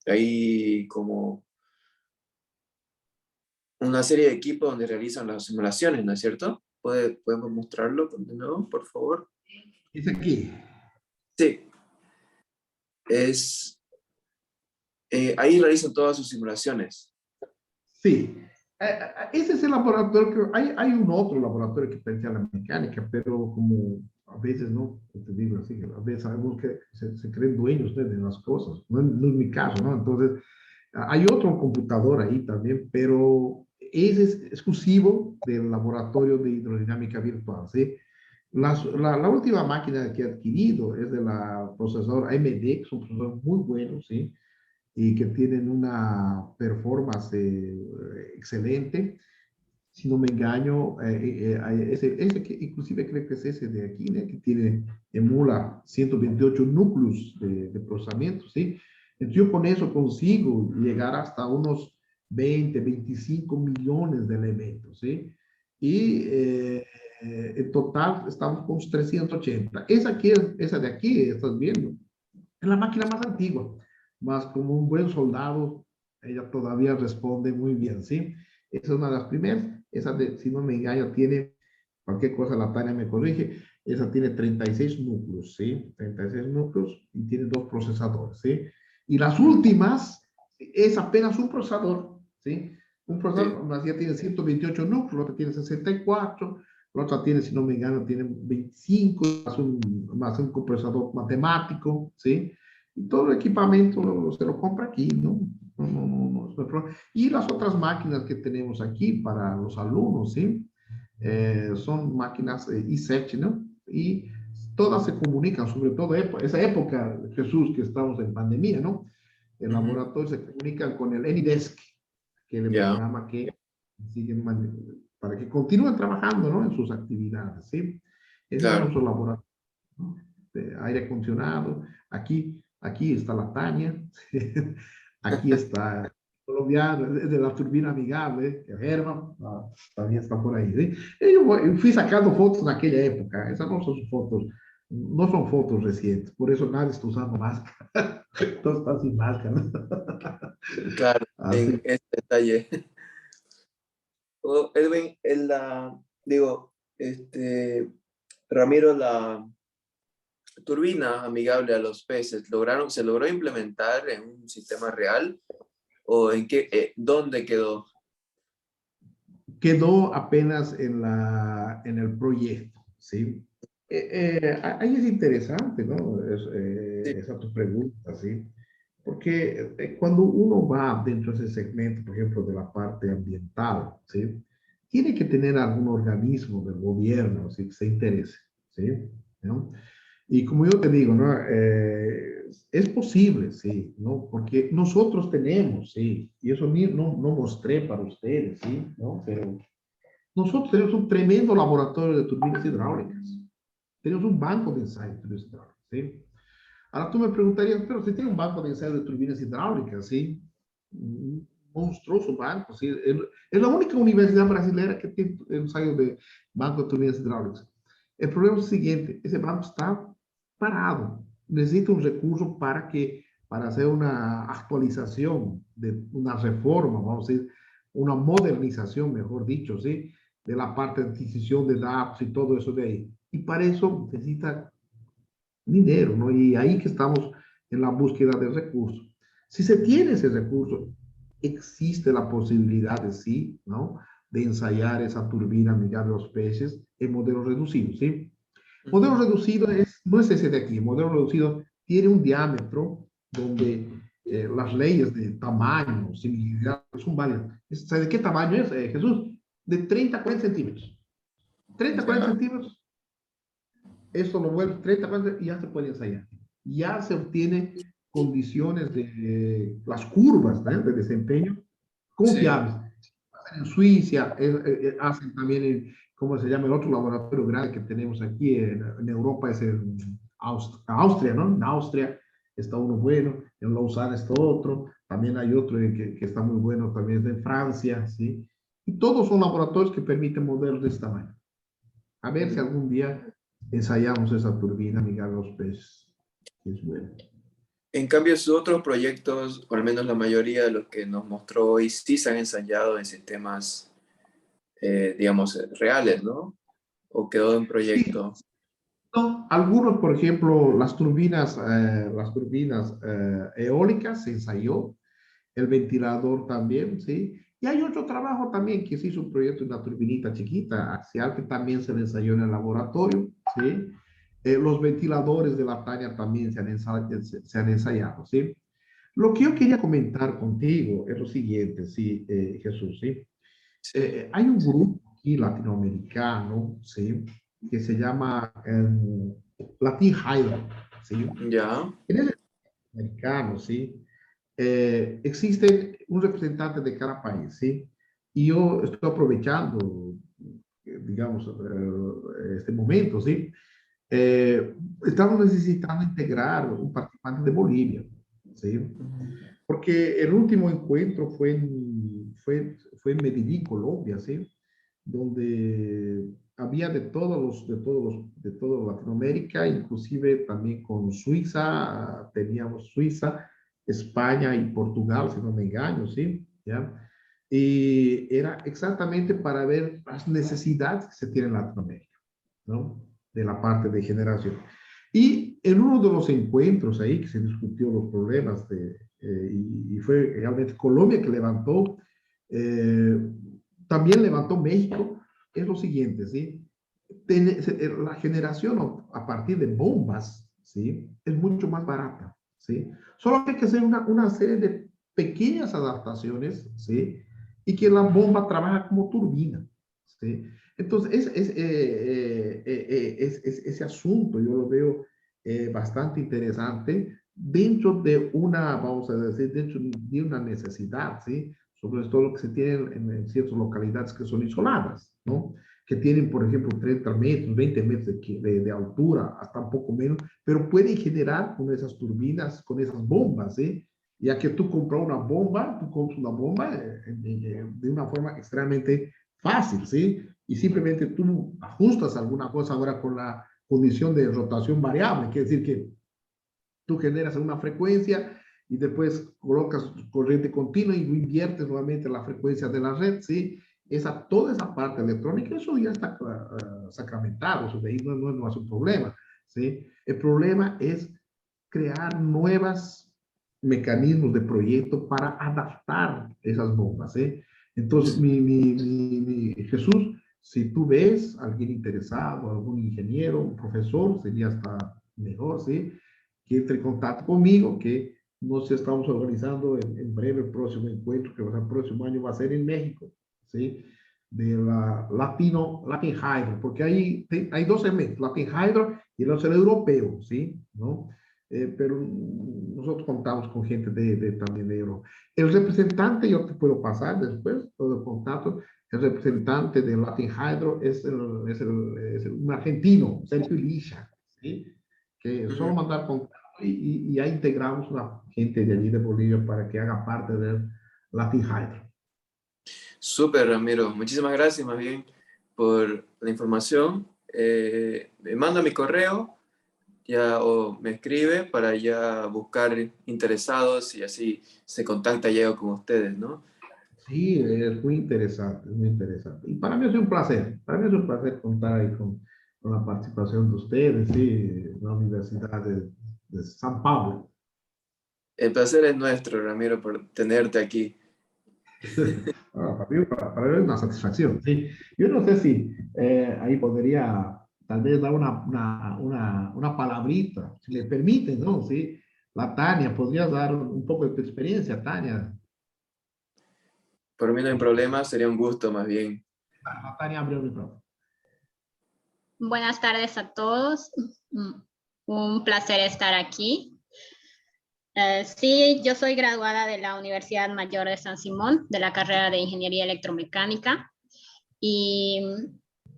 ahí como una serie de equipos donde realizan las simulaciones, ¿no es cierto? ¿Podemos mostrarlo de nuevo, por favor? Es aquí. Sí, ahí realizan todas sus simulaciones. Sí, ese es el laboratorio, hay un otro laboratorio que pertenece a la mecánica, pero como a veces, ¿no? Te digo así, a veces sabemos que se creen dueños de las cosas, no es mi caso, ¿no? Entonces, hay otro computador ahí también, pero ese es exclusivo del laboratorio de hidrodinámica virtual, ¿sí? La última máquina que he adquirido es de la procesador AMD, que es un procesador muy bueno, ¿sí? Y que tienen una performance excelente. Si no me engaño, ese que inclusive creo que es ese de aquí, ¿no? Que emula 128 núcleos de procesamiento, ¿sí? Entonces yo con eso consigo llegar hasta unos 20, 25 millones de elementos, ¿sí? Y en total estamos con 380. Esa de aquí, estás viendo, es la máquina más antigua, más como un buen soldado, ella todavía responde muy bien, ¿sí? Esa es una de las primeras. Esa, si no me engaño, tiene, cualquier cosa la Tania me corrige, esa tiene 36 núcleos, ¿sí? 36 núcleos y tiene dos procesadores, ¿sí? Y las últimas es apenas un procesador, ¿sí? Un procesador, Sí. más ya tiene 128 núcleos, la otra tiene 64, la otra tiene, si no me engaño, tiene 25, más un comprosador matemático, ¿sí? Y todo el equipamiento se lo compra aquí, ¿no? No. Y las otras máquinas que tenemos aquí para los alumnos, ¿sí? Son máquinas i7, ¿no? Y todas se comunican, sobre todo esa época, Jesús, que estamos en pandemia, ¿no? el laboratorio se comunican con el AnyDesk, que es el Ya, programa que siguen para que continúen trabajando, ¿no? En sus actividades, ¿sí? Ese es claro. nuestro laboratorio, ¿no? De aire acondicionado. Aquí está la Tania, aquí está colombiano, de la turbina amigable, que Germán, también está por ahí, ¿sí? Yo fui sacando fotos en aquella época, esas no son fotos, no son fotos recientes, por eso nadie está usando máscara, todos están sin máscara. Claro, en Así. este detalle. Oh, Edwin, digo, Ramiro, la turbina amigable a los peces, ¿se logró implementar en un sistema real? ¿O dónde quedó? Quedó apenas en el proyecto, ¿sí? Ahí es interesante, ¿no? Sí. Esa tu pregunta, ¿sí? Porque cuando uno va dentro de ese segmento, por ejemplo, de la parte ambiental, ¿sí? Tiene que tener algún organismo del gobierno, ¿sí? Que se interese, ¿sí? ¿No? Y como yo te digo, ¿no? Es posible, sí, ¿no? Porque nosotros tenemos, sí, y eso no mostré para ustedes, sí, ¿no? Pero nosotros tenemos un tremendo laboratorio de turbinas hidráulicas. Tenemos un banco de ensayo de turbinas hidráulicas, ¿sí? Ahora tú me preguntarías, pero si tiene un banco de ensayo de turbinas hidráulicas, ¿sí? Un monstruoso banco, ¿sí? Es la única universidad brasileña que tiene ensayo de banco de turbinas hidráulicas. El problema es el siguiente, ese banco está parado. Necesita un recurso para hacer una actualización, de una reforma, vamos a decir, una modernización, mejor dicho, ¿sí? De la parte de adquisición de datos y todo eso de ahí. Y para eso necesita dinero, ¿no? Y ahí que estamos en la búsqueda del recurso. Si se tiene ese recurso, existe la posibilidad de sí, ¿no? De ensayar esa turbina amigable a los peces en modelo reducido, ¿sí? Modelo Ujú. reducido no es ese de aquí. Modelo reducido tiene un diámetro donde las leyes de tamaño, similitud, son válidas. ¿Sabe de qué tamaño es, Jesús? De 30 a 40 centímetros. 30 a 40 Ya, centímetros, esto lo vuelve 30 a 40 y ya se puede ensayar. Ya se obtiene condiciones de las curvas, ¿no? De desempeño sí, confiables. En Suiza, hacen también, ¿cómo se llama? El otro laboratorio grande que tenemos aquí en Europa es en Austria, ¿no? En Austria está uno bueno, en Lausanne está otro, también hay otro que está muy bueno, también es de Francia, ¿sí? Y todos son laboratorios que permiten modelos de este tamaño. A ver si mm. algún día ensayamos esa turbina amigable a los peces. Es bueno. En cambio, sus otros proyectos, o al menos la mayoría de los que nos mostró hoy, sí se han ensayado en sistemas, digamos, reales, ¿no? ¿O quedó en Sí, proyecto? no, algunos, por ejemplo, las turbinas eólicas se ensayó, el ventilador también, ¿sí? Y hay otro trabajo también que se hizo un proyecto de una turbinita chiquita, axial, que también se ensayó en el laboratorio, ¿sí? Los ventiladores de la Tania también se han ensayado, ¿sí? Lo que yo quería comentar contigo es lo siguiente, sí, Jesús, ¿sí? Sí, Hay un grupo aquí latinoamericano, ¿sí? Que se llama Latin Hydro, ¿sí? ya, En el americano, ¿sí? Existe un representante de cada país, ¿sí? Y yo estoy aprovechando, digamos, este momento, ¿sí? Estamos necesitando integrar un participante de Bolivia, ¿sí? ujú, Porque el último encuentro fue en Medellín, Colombia, ¿sí? Donde había de toda Latinoamérica, inclusive también con Suiza, teníamos Suiza, España y Portugal, si no me engaño, ¿sí? ¿Ya? Y era exactamente para ver las necesidades que se tienen en Latinoamérica, ¿no? De la parte de generación. Y en uno de los encuentros ahí que se discutió los problemas y fue realmente Colombia que levantó, eh, también levantó México, es lo siguiente, ¿sí? La generación a partir de bombas, ¿sí? Es mucho más barata, ¿sí? Solo hay que hacer una serie de pequeñas adaptaciones, ¿sí? Y que la bomba trabaja como turbina, ¿sí? Entonces, ese asunto yo lo veo bastante interesante dentro de una, vamos a decir, dentro de una necesidad, ¿sí? Sobre todo lo que se tiene en ciertas localidades que son isoladas, ¿no? Que tienen, por ejemplo, 30 metros, 20 metros de altura, hasta un poco menos, pero pueden generar con esas turbinas, con esas bombas, ¿sí? Ya que tú compras una bomba, tú compras una bomba de una forma extremadamente fácil, ¿sí? Y simplemente tú ajustas alguna cosa ahora con la condición de rotación variable, quiere decir que tú generas una frecuencia y después colocas corriente continua y inviertes nuevamente la frecuencia de la red, ¿sí? Toda esa parte electrónica, eso ya está sacramentado, eso de ahí no es un problema, ¿sí? El problema es crear nuevos mecanismos de proyecto para adaptar esas bombas, ¿sí? Entonces, Jesús, si tú ves a alguien interesado, algún ingeniero, un profesor, sería hasta mejor, ¿sí? Que entre en contacto conmigo, que nos estamos organizando en breve el próximo encuentro, que el próximo año va a ser en México, ¿sí? De la Latin Hydro, porque hay dos segmentos, Latin Hydro y el otro europeo, ¿sí? ¿No? Pero nosotros contamos con gente también de Europa. El representante, yo te puedo pasar después todo el contacto, el representante de Latin Hydro es un argentino, Sergio Lisha, ¿sí? Que solo mandar contacto y ya integramos la gente de allí de Bolivia para que haga parte del Latin Hydro. Súper, Ramiro. Muchísimas gracias más bien por la información. Me manda mi correo ya, o me escribe para ya buscar interesados y así se contacta ya con ustedes, ¿no? Sí, es muy interesante, es muy interesante. Y para mí es un placer, para mí es un placer contar ahí con la participación de ustedes, sí, la Universidad de San Pablo. El placer es nuestro, Ramiro, por tenerte aquí. Bueno, para mí es una satisfacción, sí. Yo no sé si ahí podría tal vez dar una palabrita, si me permiten, ¿no? Sí, la Tania, ¿podrías dar un poco de tu experiencia, Tania? Por mí no hay problema, sería un gusto más bien. La Tania abrió el micrófono. Buenas tardes a todos. Un placer estar aquí. Sí, yo soy graduada de la Universidad Mayor de San Simón, de la carrera de Ingeniería Electromecánica. Y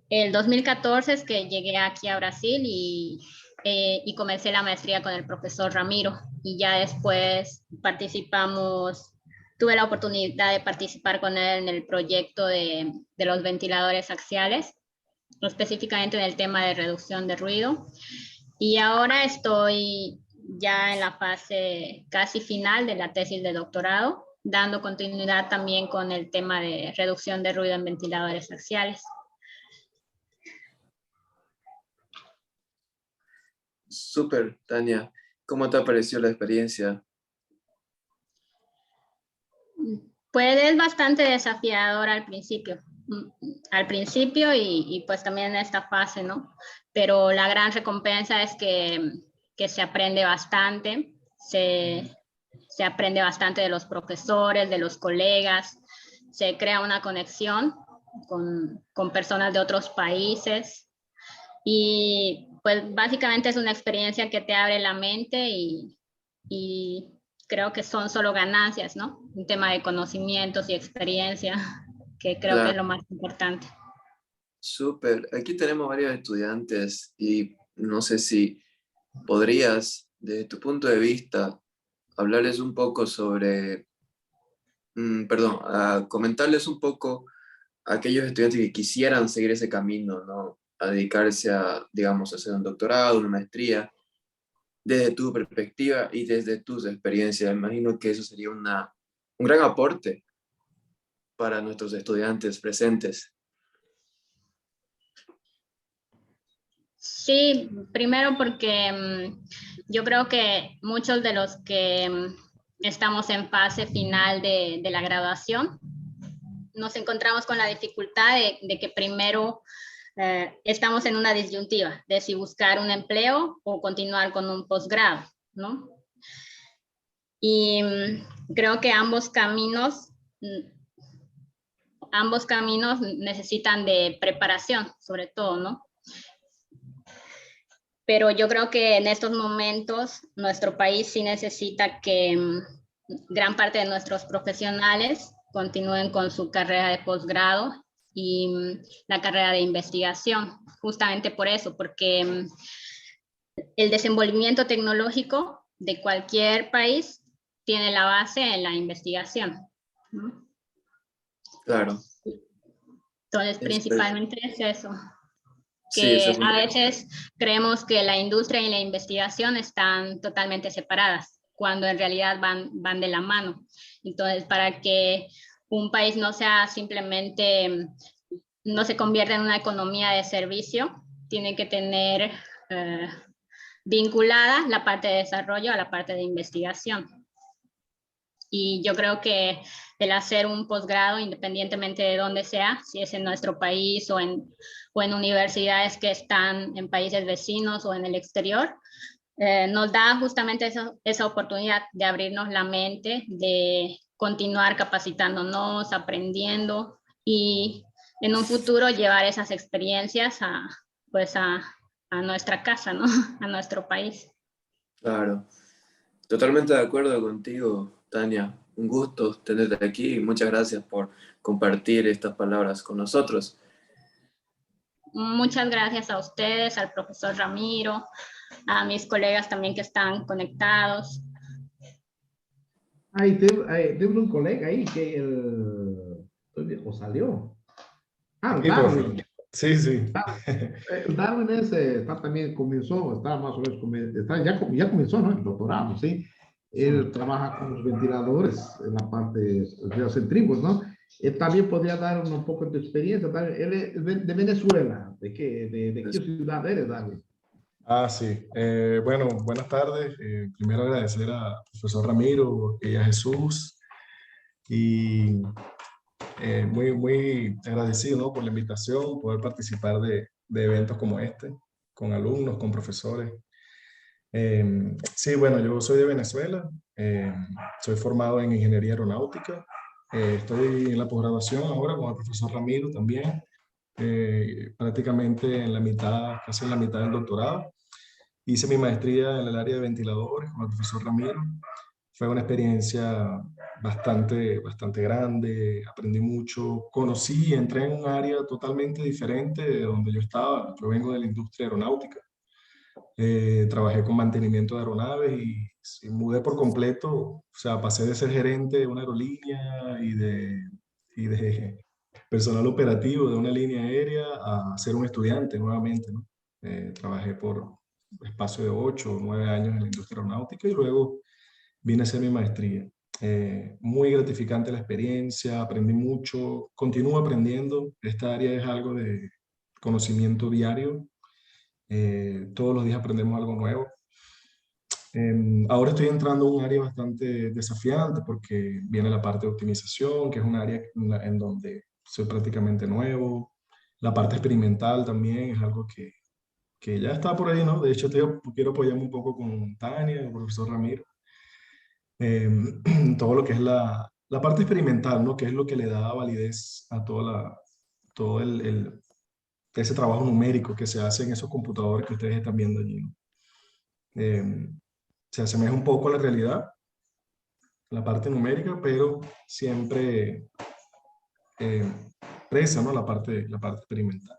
el 2014 es que llegué aquí a Brasil y comencé la maestría con el profesor Ramiro. Y ya después tuve la oportunidad de participar con él en el proyecto de los ventiladores axiales, específicamente en el tema de reducción de ruido. Y ahora estoy ya en la fase casi final de la tesis de doctorado, dando continuidad también con el tema de reducción de ruido en ventiladores axiales. Súper, Tania. ¿Cómo te pareció la experiencia? Pues es bastante desafiador al principio y pues también en esta fase, ¿no? Pero la gran recompensa es que se aprende bastante, se aprende bastante de los profesores, de los colegas, se crea una conexión con personas de otros países y pues básicamente es una experiencia que te abre la mente y creo que son solo ganancias, ¿no? Un tema de conocimientos y experiencia, que creo que es Claro, lo más importante. súper. Aquí tenemos varios estudiantes y no sé si podrías, desde tu punto de vista, hablarles un poco sobre, perdón, comentarles un poco a aquellos estudiantes que quisieran seguir ese camino, ¿no? A dedicarse a, digamos, a hacer un doctorado, una maestría, desde tu perspectiva y desde tus experiencias. Imagino que eso sería un gran aporte para nuestros estudiantes presentes. Sí, primero porque yo creo que muchos de los que estamos en fase final de la graduación, nos encontramos con la dificultad de que primero estamos en una disyuntiva de si buscar un empleo o continuar con un posgrado, ¿no? Y creo que ambos caminos necesitan de preparación, sobre todo, ¿no? pero yo creo que en estos momentos nuestro país sí necesita que gran parte de nuestros profesionales continúen con su carrera de posgrado y la carrera de investigación, justamente por eso, porque el desenvolvimiento tecnológico de cualquier país tiene la base en la investigación, ¿no? Claro. Entonces, principalmente es eso, Sí, eso que es a veces creemos que la industria y la investigación están totalmente separadas, cuando en realidad van de la mano. Entonces, para que un país no sea simplemente, no se convierta en una economía de servicio, tiene que tener vinculada la parte de desarrollo a la parte de investigación. Y yo creo que el hacer un posgrado, independientemente de dónde sea, si es en nuestro país o en universidades que están en países vecinos o en el exterior, nos da justamente esa oportunidad de abrirnos la mente, de continuar capacitándonos, aprendiendo y en un futuro llevar esas experiencias pues a nuestra casa, ¿no? A nuestro país. claro. Totalmente de acuerdo contigo, Tania. Un gusto tenerte aquí y muchas gracias por compartir estas palabras con nosotros. Muchas gracias a ustedes, al profesor Ramiro, a mis colegas también que están conectados. Tenemos un colega ahí que o salió. Ah, Sí, profe. Darwin. Sí, sí. Darwin también comenzó, está más o menos, ya comenzó, ¿no? El doctorado, ¿sí? Él trabaja con los ventiladores en la parte de los centrífugas, ¿no? Él también podría darnos un poco de experiencia. Él es de Venezuela. ¿De qué ciudad eres, Darwin? Ah, sí. Bueno, buenas tardes. Primero agradecer al profesor Ramiro y a Jesús. Y muy, muy agradecido, ¿no? Por la invitación, poder participar de eventos como este, con alumnos, con profesores. Sí, bueno, yo soy de Venezuela. Soy formado en ingeniería aeronáutica. Estoy en la posgraduación ahora con el profesor Ramiro también. Prácticamente en la mitad, casi en la mitad del doctorado. Hice mi maestría en el área de ventiladores con el profesor Ramiro. Fue una experiencia bastante grande, aprendí mucho, conocí y entré en un área totalmente diferente de donde yo estaba. Yo vengo de la industria aeronáutica. Trabajé con mantenimiento de aeronaves y mudé por completo. O sea, pasé de ser gerente de una aerolínea y de personal operativo de una línea aérea a ser un estudiante nuevamente, ¿no? Trabajé por espacio de 8 o 9 años en la industria aeronáutica y luego vine a hacer mi maestría. Muy gratificante la experiencia, aprendí mucho, continúo aprendiendo. Esta área es algo de conocimiento diario. Todos los días aprendemos algo nuevo. Ahora estoy entrando a un área bastante desafiante porque viene la parte de optimización, que es un área en donde soy prácticamente nuevo. La parte experimental también es algo que ya está por ahí, ¿no? De hecho, quiero apoyarme un poco con Tania, el profesor Ramiro. Todo lo que es la parte experimental, ¿no? Que es lo que le da validez a todo ese trabajo numérico que se hace en esos computadores que ustedes están viendo allí, ¿no? Se asemeja un poco a la realidad, la parte numérica, pero siempre presa, ¿no? La parte experimental.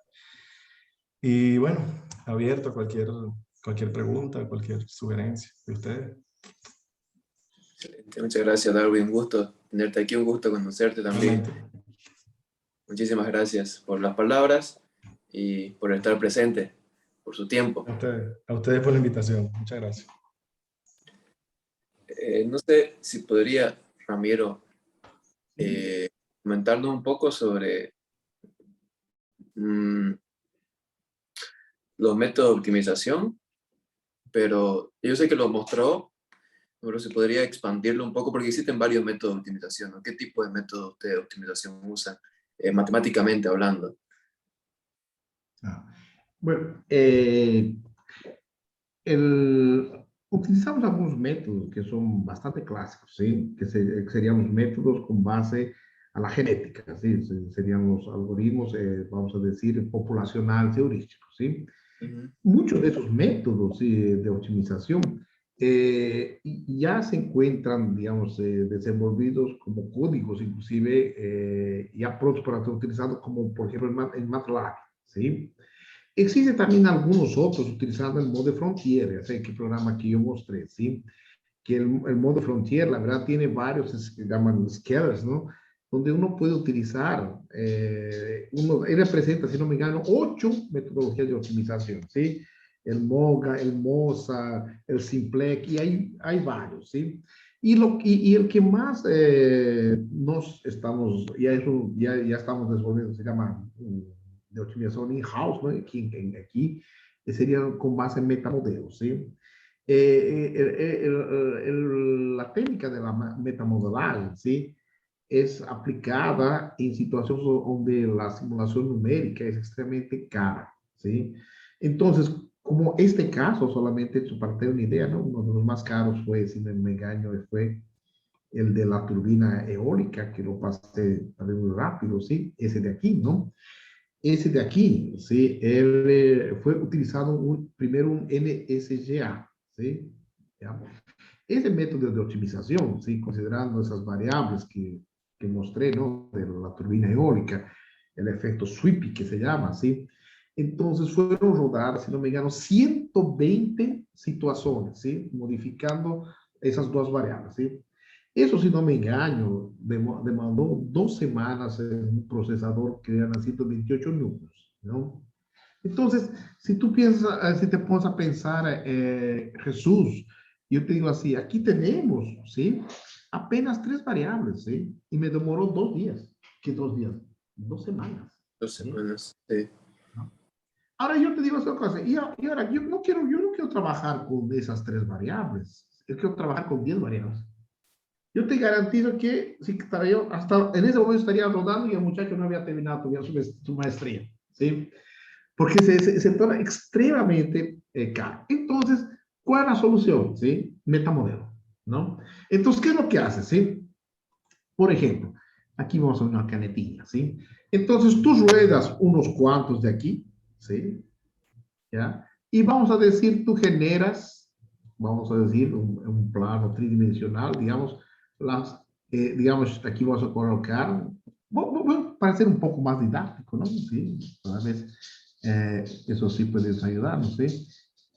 Y bueno, abierto a cualquier pregunta, cualquier sugerencia de ustedes. Excelente. Muchas gracias, Darwin. Un gusto tenerte aquí, un gusto conocerte también. Realmente. Muchísimas gracias por las palabras y por estar presente, por su tiempo. A ustedes por la invitación. Muchas gracias. No sé si podría, Ramiro, comentarnos un poco sobre los métodos de optimización, pero yo sé que lo mostró, pero si podría expandirlo un poco, porque existen varios métodos de optimización, ¿no? ¿Qué tipo de métodos de optimización usan, matemáticamente hablando? Bueno, utilizamos algunos métodos que son bastante clásicos, ¿sí? Que serían los métodos con base a la genética, ¿sí? Serían los algoritmos, vamos a decir, populacionales heurísticos, ¿sí? Muchos de esos métodos de optimización ya se encuentran, digamos, desenvolvidos como códigos, inclusive ya prontos para ser utilizados, como por ejemplo en MATLAB, ¿sí? Existen también algunos otros utilizando el modo frontier, ese programa que yo mostré, ¿sí? Que el modo frontier, la verdad, tiene varios, que llaman scalars, ¿no? Donde uno puede utilizar, él representa, si no me engano, 8 metodologías de optimización, ¿sí? El MOGA, el MOSA, el Simplec, y hay varios, ¿sí? Y el que más nos estamos, ya estamos desarrollando, se llama de optimización in-house, ¿no? Aquí sería con base en metamodelos, ¿sí? La técnica de la metamodelagem, ¿sí? Es aplicada en situaciones donde la simulación numérica es extremadamente cara, ¿sí? Entonces, como este caso, solamente para tener una idea, ¿no? Uno de los más caros fue, si no me engaño, fue el de la turbina eólica, que lo pasé también muy rápido, ¿sí? Ese de aquí, ¿no? Ese de aquí, ¿sí? Él fue utilizado primero un NSGA, ¿sí? ¿Ya? Ese método de optimización, ¿sí? Considerando esas variables que mostré, ¿no? De la turbina eólica, el efecto sweeping que se llama, ¿sí? Entonces fueron rodadas, si no me engano, 120 situaciones, ¿sí? Modificando esas dos variables, ¿sí? Eso, si no me engaño, demandó 2 semanas en un procesador que eran 128 núcleos, ¿no? Entonces, si tú piensas, si te pones a pensar, Jesús, yo te digo así, aquí tenemos, ¿sí? Apenas 3 variables, ¿sí? Y me demoró 2 días. ¿Qué 2 días? 2 semanas. 2 semanas, sí. ¿No? Ahora yo te digo esta cosa, y ahora yo no quiero trabajar con esas 3 variables, yo quiero trabajar con 10 variables. Yo te garantizo que si estaría, hasta en ese momento estaría rodando y el muchacho no había terminado todavía su maestría, ¿sí? Porque se torna extremadamente caro. Entonces, ¿cuál es la solución? ¿Sí? Metamodelo, ¿no? Entonces, ¿qué es lo que hace? ¿Sí? Por ejemplo, aquí vamos a una canetilla, ¿sí? Entonces, tú ruedas unos cuantos de aquí, ¿sí? ¿Ya? Y vamos a decir, tú generas, vamos a decir, un plano tridimensional, digamos, digamos, aquí vamos a colocar, bueno, para ser un poco más didáctico, ¿no? Sí, tal vez eso sí puedes ayudarnos, ¿sí?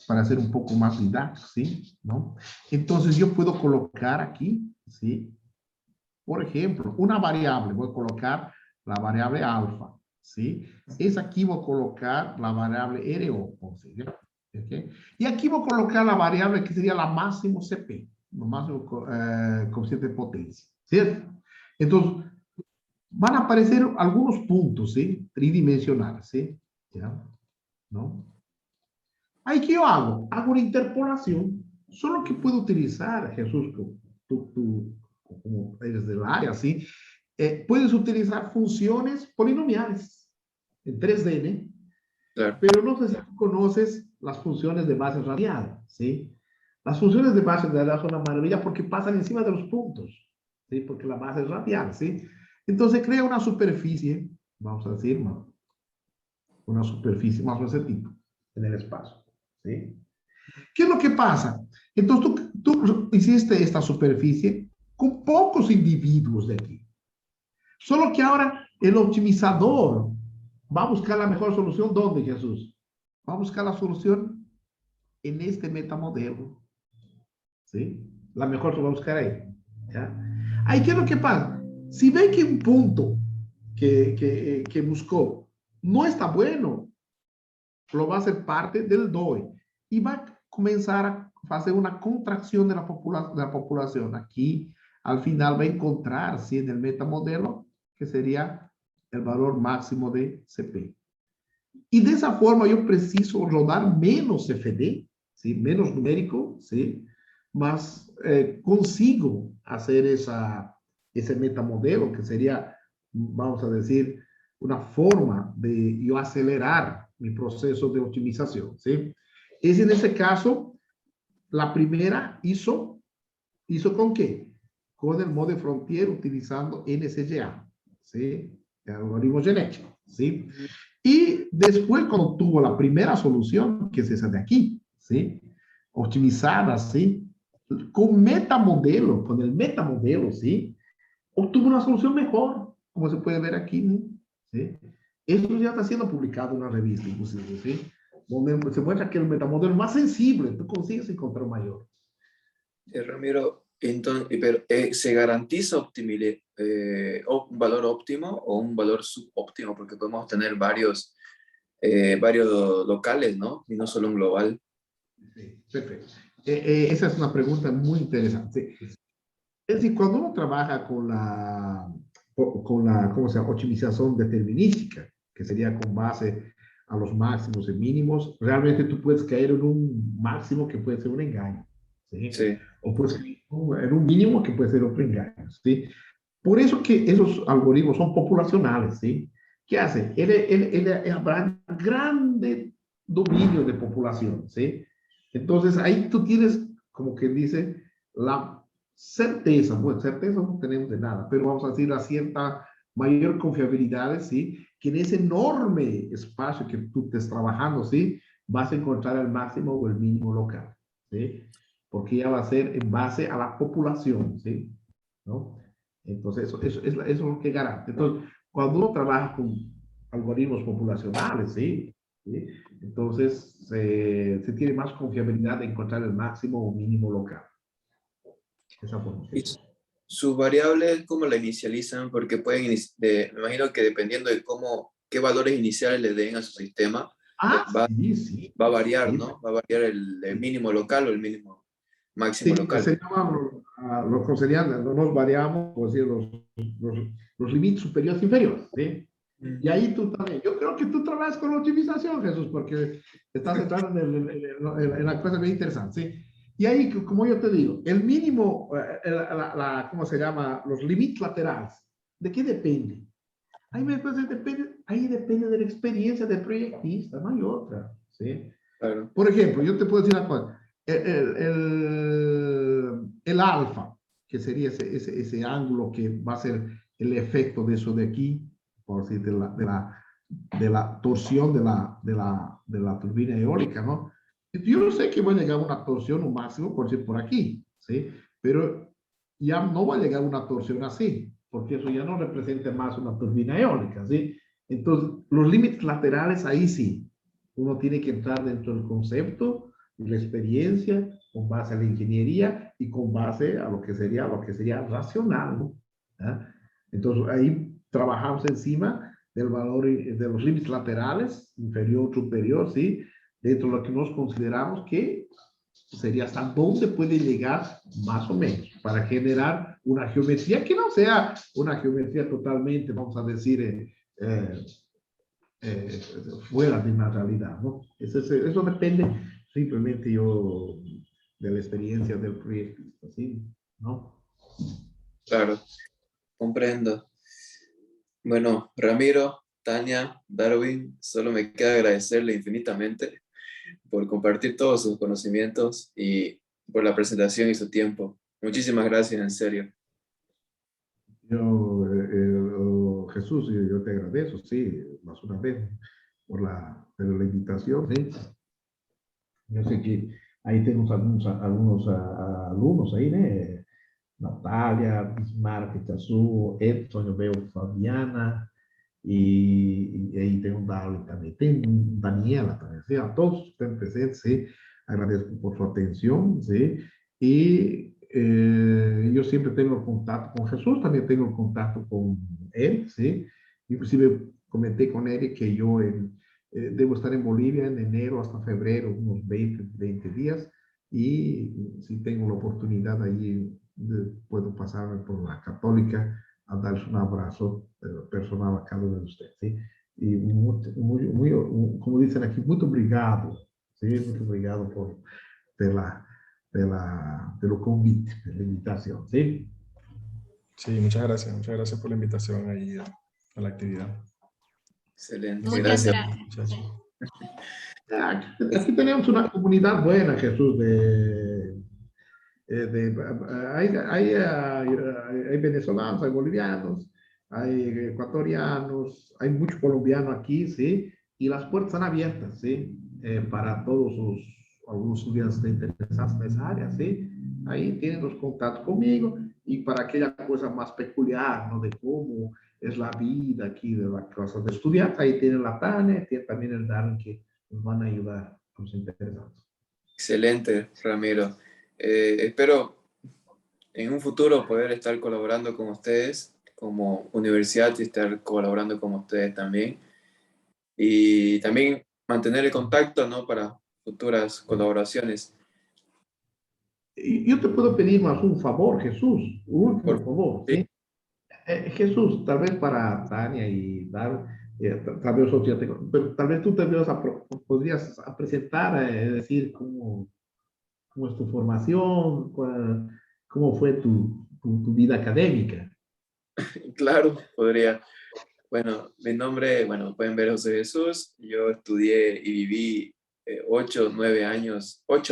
Para ser un poco más didáctico, ¿sí? ¿No? Entonces yo puedo colocar aquí, ¿sí? Por ejemplo, una variable, voy a colocar la variable alfa, ¿sí? Es aquí voy a colocar la variable RO, ¿okay? Y aquí voy a colocar la variable que sería la máximo CP, lo máximo coeficiente de potencia, ¿cierto? Entonces, van a aparecer algunos puntos, ¿sí? Tridimensionales, ¿sí? ¿Ya? ¿No? Ahí, ¿qué yo hago? Hago una interpolación. Solo que puedo utilizar, Jesús, tú como eres del área, ¿sí? Puedes utilizar funciones polinomiales en 3D, Claro. pero no sé si tú conoces las funciones de base radial, ¿sí? Las funciones de base radial son una maravilla porque pasan encima de los puntos, ¿sí? Porque la base es radial, ¿sí? Entonces crea una superficie, vamos a decir, ¿no? Una superficie más o menos de ese tipo en el espacio, ¿sí? ¿Qué es lo que pasa? Entonces tú hiciste esta superficie con pocos individuos de aquí. Solo que ahora el optimizador va a buscar la mejor solución. ¿Dónde, Jesús? Va a buscar la solución en este metamodelo. ¿Sí? La mejor se va a buscar ahí. ¿Ya? Ahí, ¿qué es lo que pasa? Si ve que un punto que buscó no está bueno, lo va a hacer parte del DOI y va a comenzar a hacer una contracción de la población. Aquí, al final, va a encontrar, ¿sí? En el metamodelo, que sería el valor máximo de CP. Y de esa forma yo preciso rodar menos CFD, ¿sí? Menos numérico, ¿sí? Mas consigo hacer ese metamodelo, que sería, vamos a decir, una forma de yo acelerar mi proceso de optimización, ¿sí? Es en ese caso, la primera ¿hizo con qué? Con el modo frontier utilizando NSGA, ¿sí? El algoritmo genético, ¿sí? Y después cuando tuvo la primera solución, que es esa de aquí, ¿sí? Optimizada, ¿sí? Con metamodelo, con el metamodelo, ¿sí? Obtuvo una solución mejor, como se puede ver aquí, ¿no? ¿Sí? Eso ya está siendo publicado en una revista, inclusive, ¿sí? Donde se muestra que el metamodelo más sensible, tú consigues encontrar mayor. Ramiro, entonces, pero, ¿se garantiza un valor óptimo o un valor subóptimo? Porque podemos tener varios locales, ¿no? Y no solo un global. Sí, perfecto. Esa es una pregunta muy interesante. Es decir, cuando uno trabaja con la ¿cómo se llama? Optimización determinística, que sería con base a los máximos y mínimos, realmente tú puedes caer en un máximo que puede ser un engaño, ¿sí? Sí, O puedes caer en un mínimo que puede ser otro engaño, ¿sí? Por eso que esos algoritmos son populacionales, ¿sí? ¿Qué hace? Habrá grande dominio de población, ¿sí? Entonces ahí tú tienes, como que dice, la certeza, bueno, certeza no tenemos de nada, pero vamos a decir la cierta mayor confiabilidad, ¿sí? Que en ese enorme espacio que tú estés trabajando, ¿sí? Vas a encontrar el máximo o el mínimo local, ¿sí? Porque ya va a ser en base a la población, ¿sí? ¿No? Entonces, eso es lo que garante. Entonces, cuando uno trabaja con algoritmos populacionales, ¿sí? ¿Sí? Entonces, se tiene más confiabilidad de encontrar el máximo o mínimo local. Esa forma. y sus variables, ¿cómo la inicializan? Porque me imagino que dependiendo de qué valores iniciales le den a su sistema, Ah, va, sí, sí. va a variar, Sí, ¿no? Va a variar el sí. mínimo local o el mínimo máximo Sí, local. se llaman los que serían, no nos variamos, por decir, los límites superiores e inferiores, ¿sí? Y Ujú. ahí tú también, yo creo que tú trabajas con la optimización, Jesús, porque estás entrando en la cosa bien interesante, ¿sí? Y ahí, como yo te digo, el mínimo, ¿cómo se llama? Los límites laterales, ¿de qué depende? Ahí depende de la experiencia del proyectista, no hay otra, ¿sí? Claro. Por ejemplo, yo te puedo decir una cosa, el alfa, que sería ese ángulo que va a ser el efecto de eso de aquí, por decir, de la torsión de la turbina eólica, ¿no? Yo no sé que va a llegar a una torsión, un máximo, por decir, por aquí, ¿sí? Pero ya no va a llegar a una torsión así, porque eso ya no representa más una turbina eólica, ¿sí? Entonces, los límites laterales ahí sí, uno tiene que entrar dentro del concepto y la experiencia con base a la ingeniería y con base a lo que sería racional, ¿no? ¿Ah? Entonces ahí trabajamos encima del valor de los límites laterales, inferior, superior, ¿sí? Dentro de lo que nos consideramos que sería hasta dónde puede llegar más o menos para generar una geometría que no sea una geometría totalmente, vamos a decir, eh, fuera de una realidad, ¿no? Eso depende simplemente yo de la experiencia del proyecto, ¿sí? ¿No? Claro, comprendo. Bueno, Ramiro, Tania, Darwin, solo me queda agradecerle infinitamente por compartir todos sus conocimientos y por la presentación y su tiempo. Muchísimas gracias, en serio. Jesús, yo te agradezco, sí, más una vez por la invitación, ¿sí? Yo sé que ahí tenemos algunos alumnos ahí, ¿no? Natalia, Bismarck, Itazú, Edson, yo veo Fabiana, y ahí tengo un Darwin también, tengo Daniela también, ¿sí? A todos ustedes presentes, ¿sí? Agradezco por su atención, ¿sí? Y yo siempre tengo contacto con Jesús, también tengo contacto con él, ¿sí? Inclusive comenté con él que yo debo estar en Bolivia en enero hasta febrero, unos 20 días, y si tengo la oportunidad allí, puedo pasarme por la Católica a darles un abrazo personal a cada uno de ustedes, ¿sí? Y como dicen aquí, muy obrigado, ¿sí? Muy obrigado por pelo convite, pela invitación, ¿sí? Sí, muchas gracias por la invitación ahí a la actividad. Excelente, Muchas gracias. gracias. Sí. Aquí tenemos una comunidad buena, Jesús, hay venezolanos, hay bolivianos, hay ecuatorianos, hay mucho colombiano aquí, ¿sí? y las puertas están abiertas, ¿sí? Para todos algunos estudiantes interesados en esa área, ¿sí? Ahí tienen los contactos conmigo y para aquella cosa más peculiar, ¿no? De cómo es la vida aquí de la clase de estudiantes, ahí tienen la Tania, tiene también el Darren que nos van a ayudar a los interesados. Excelente, Ramiro. Espero en un futuro poder estar colaborando con ustedes como universidad y estar colaborando con ustedes también. Y también mantener el contacto, ¿no? Para futuras colaboraciones. Y yo te puedo pedir más un favor, Jesús, un último Por favor, sí, ¿sí? Jesús, tal vez para Tania y Dar, tal vez otro, pero tal vez tú te podrías presentar, decir cómo es tu formación, cómo fue tu vida académica. claro, podría. Bueno, mi nombre, bueno, pueden ver José Jesús. Yo estudié y viví 8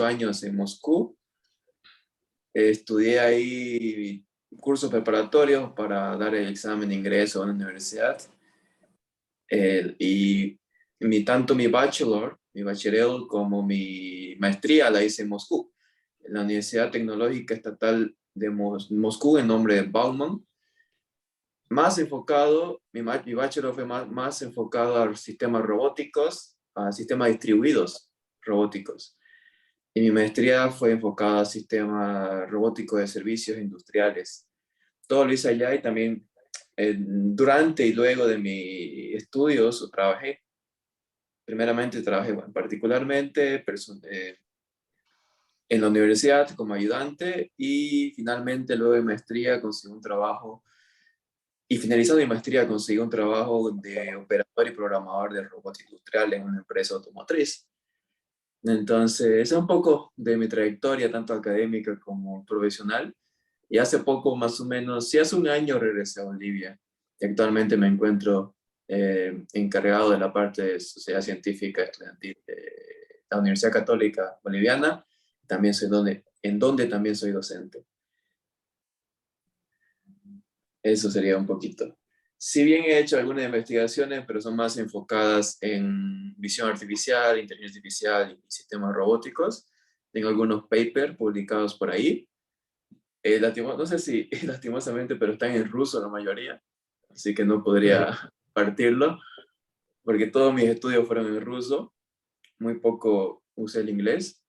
años en Moscú. Estudié ahí cursos preparatorios para dar el examen de ingreso a la universidad. Y tanto mi bachillerato como mi maestría la hice en Moscú, en la Universidad Tecnológica Estatal de Moscú, en nombre de Bauman. Más enfocado, mi bachelor fue más enfocado a sistemas robóticos, a sistemas distribuidos robóticos. Y mi maestría fue enfocada a sistemas robóticos de servicios industriales. Todo lo hice allá y también durante y luego de mis estudios trabajé. Primeramente trabajé, bueno, particularmente en la universidad como ayudante y finalmente luego de maestría conseguí un trabajo y finalizando mi maestría conseguí un trabajo de operador y programador de robots industriales en una empresa automotriz. Entonces, ese es un poco de mi trayectoria, tanto académica como profesional. Y hace poco, más o menos, sí, hace un año regresé a Bolivia. Y actualmente me encuentro encargado de la parte de Sociedad Científica Estudiantil de la Universidad Católica Boliviana. También en donde también soy docente. Eso sería un poquito. Si bien he hecho algunas investigaciones, pero son más enfocadas en visión artificial, inteligencia artificial y sistemas robóticos. Tengo algunos papers publicados por ahí. No sé si lastimosamente, pero están en ruso la mayoría, así que no podría partirlo, porque todos mis estudios fueron en ruso, muy poco usé el inglés.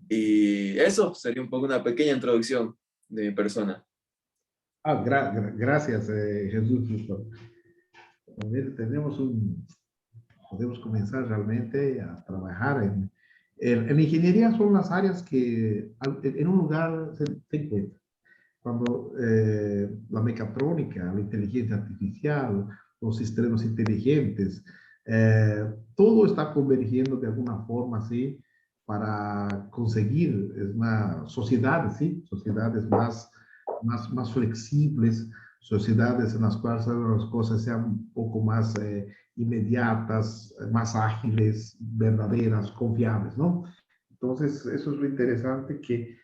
Y eso sería un poco una pequeña introducción de mi persona. Gracias, Jesús. A ver, podemos comenzar realmente a trabajar en ingeniería. Son las áreas que en un lugar se encuentran. Cuando la mecatrónica, la inteligencia artificial, los sistemas inteligentes, todo está convergiendo de alguna forma, ¿sí? Para conseguir sociedades, ¿sí? Sociedades más flexibles, sociedades en las cuales las cosas sean un poco más inmediatas, más ágiles, verdaderas, confiables, ¿no? Entonces, eso es lo interesante que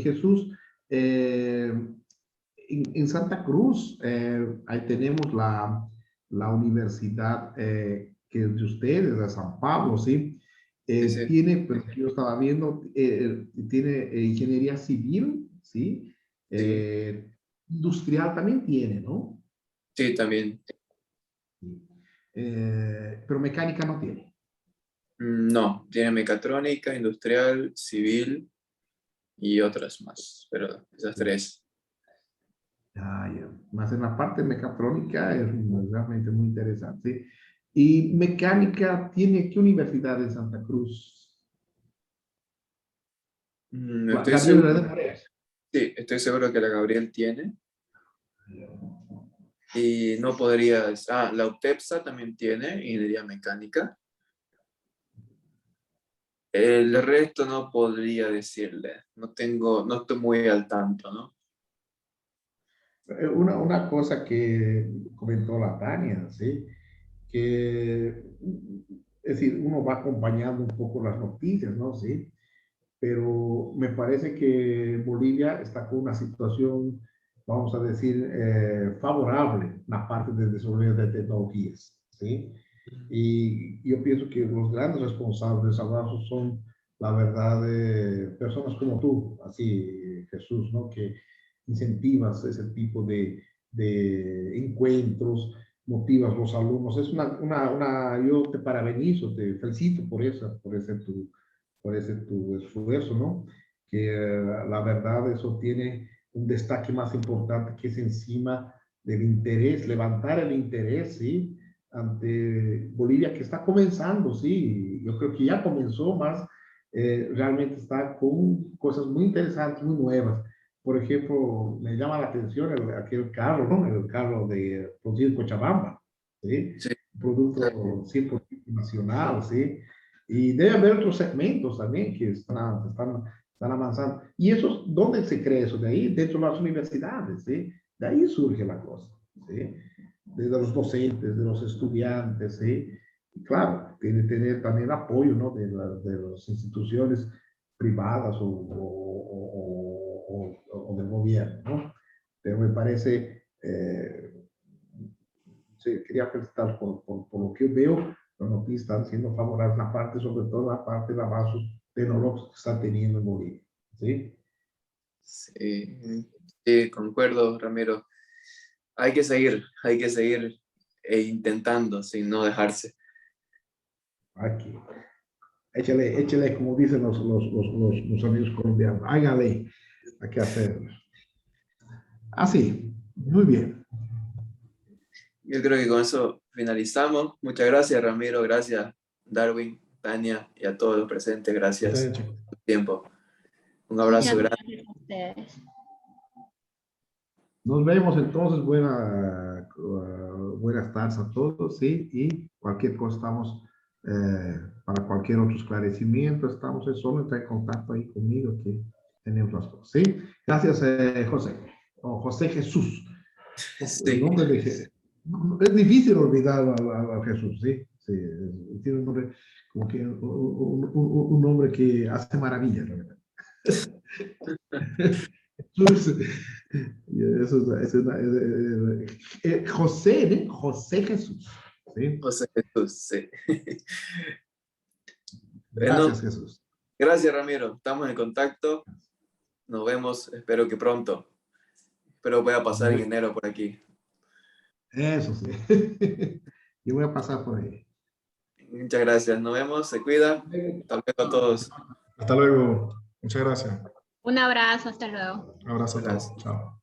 Jesús, en Santa Cruz, ahí tenemos la universidad que es de ustedes, de San Pablo, ¿sí? Sí, sí, Tiene, pues, yo estaba viendo, tiene ingeniería civil, ¿sí? sí, Industrial también tiene, ¿no? sí, también. Pero mecánica no tiene. No, tiene mecatrónica, industrial, civil y otras más, pero esas tres. Ya. Más en la parte mecatrónica es realmente muy interesante. ¿Y mecánica tiene qué universidad en Santa Cruz? Estoy Gabriel seguro, de Paredes. sí, estoy seguro que la Gabriel tiene. Y no podría, la UTEPSA también tiene ingeniería mecánica. El resto no podría decirle, no estoy muy al tanto, ¿no? Una cosa que comentó la Tania, ¿sí? Que, es decir, uno va acompañando un poco las noticias, ¿no? Sí, pero me parece que Bolivia está con una situación vamos a decir, favorable la parte de desarrollo de tecnologías, ¿sí? Y yo pienso que los grandes responsables de ese avance son, la verdad, personas como tú, así, Jesús, ¿no? Que incentivas ese tipo de encuentros, motivas a los alumnos. Es yo te parabenizo, te felicito por ese tu esfuerzo, ¿no? Que la verdad eso tiene un destaque más importante que es encima del interés, levantar el interés, ¿sí? Ante Bolivia que está comenzando, sí, yo creo que ya comenzó más, realmente está con cosas muy interesantes, muy nuevas. Por ejemplo, me llama la atención aquel carro, ¿no? El carro de producido en Cochabamba, ¿sí? Sí, Un producto 100% nacional, ¿sí? Y debe haber otros segmentos también que están avanzando. ¿Y eso, dónde se cree eso? De ahí, dentro de las universidades, ¿sí? De ahí surge la cosa, ¿sí? De los docentes, de los estudiantes, ¿sí? Y claro, tiene que tener también apoyo, ¿no? De las instituciones privadas o del gobierno, ¿no? Pero me parece, sí, quería felicitar por lo que veo, las noticias están siendo favorables, la parte, sobre todo la parte de avances tecnológicos que está teniendo en Bolivia, ¿sí? sí, sí, concuerdo, Ramiro. Hay que seguir intentando sin no dejarse. Aquí. Échale, como dicen los amigos colombianos, hágale, hay que hacerlo. Así, muy bien. Yo creo que con eso finalizamos. Muchas gracias, Ramiro. Gracias, Darwin, Tania y a todos los presentes. Está Gracias bien, chicos. por su tiempo. Un abrazo Muchas grande. gracias a ustedes. Nos vemos entonces, buenas tardes a todos, ¿sí? Y cualquier cosa estamos, para cualquier otro esclarecimiento, estamos solo entrar en contacto ahí conmigo que tenemos las cosas, ¿sí? Gracias, José, o José Jesús. El Sí, nombre es difícil olvidar a Jesús, ¿sí? Sí, tiene un nombre como que un nombre que hace maravillas, la verdad. Jesús, José, ¿eh? José Jesús, ¿sí? José Jesús, sí. Bueno, Gracias, Jesús. gracias, Ramiro. Estamos en contacto. Nos vemos, espero que pronto. Espero pueda pasar en enero por aquí. Eso sí. Yo voy a pasar por ahí. Muchas gracias. Nos vemos. Se cuida. Hasta luego a todos. Hasta luego. Muchas gracias. Un abrazo, hasta luego. Un abrazo a todos. Gracias. Chao.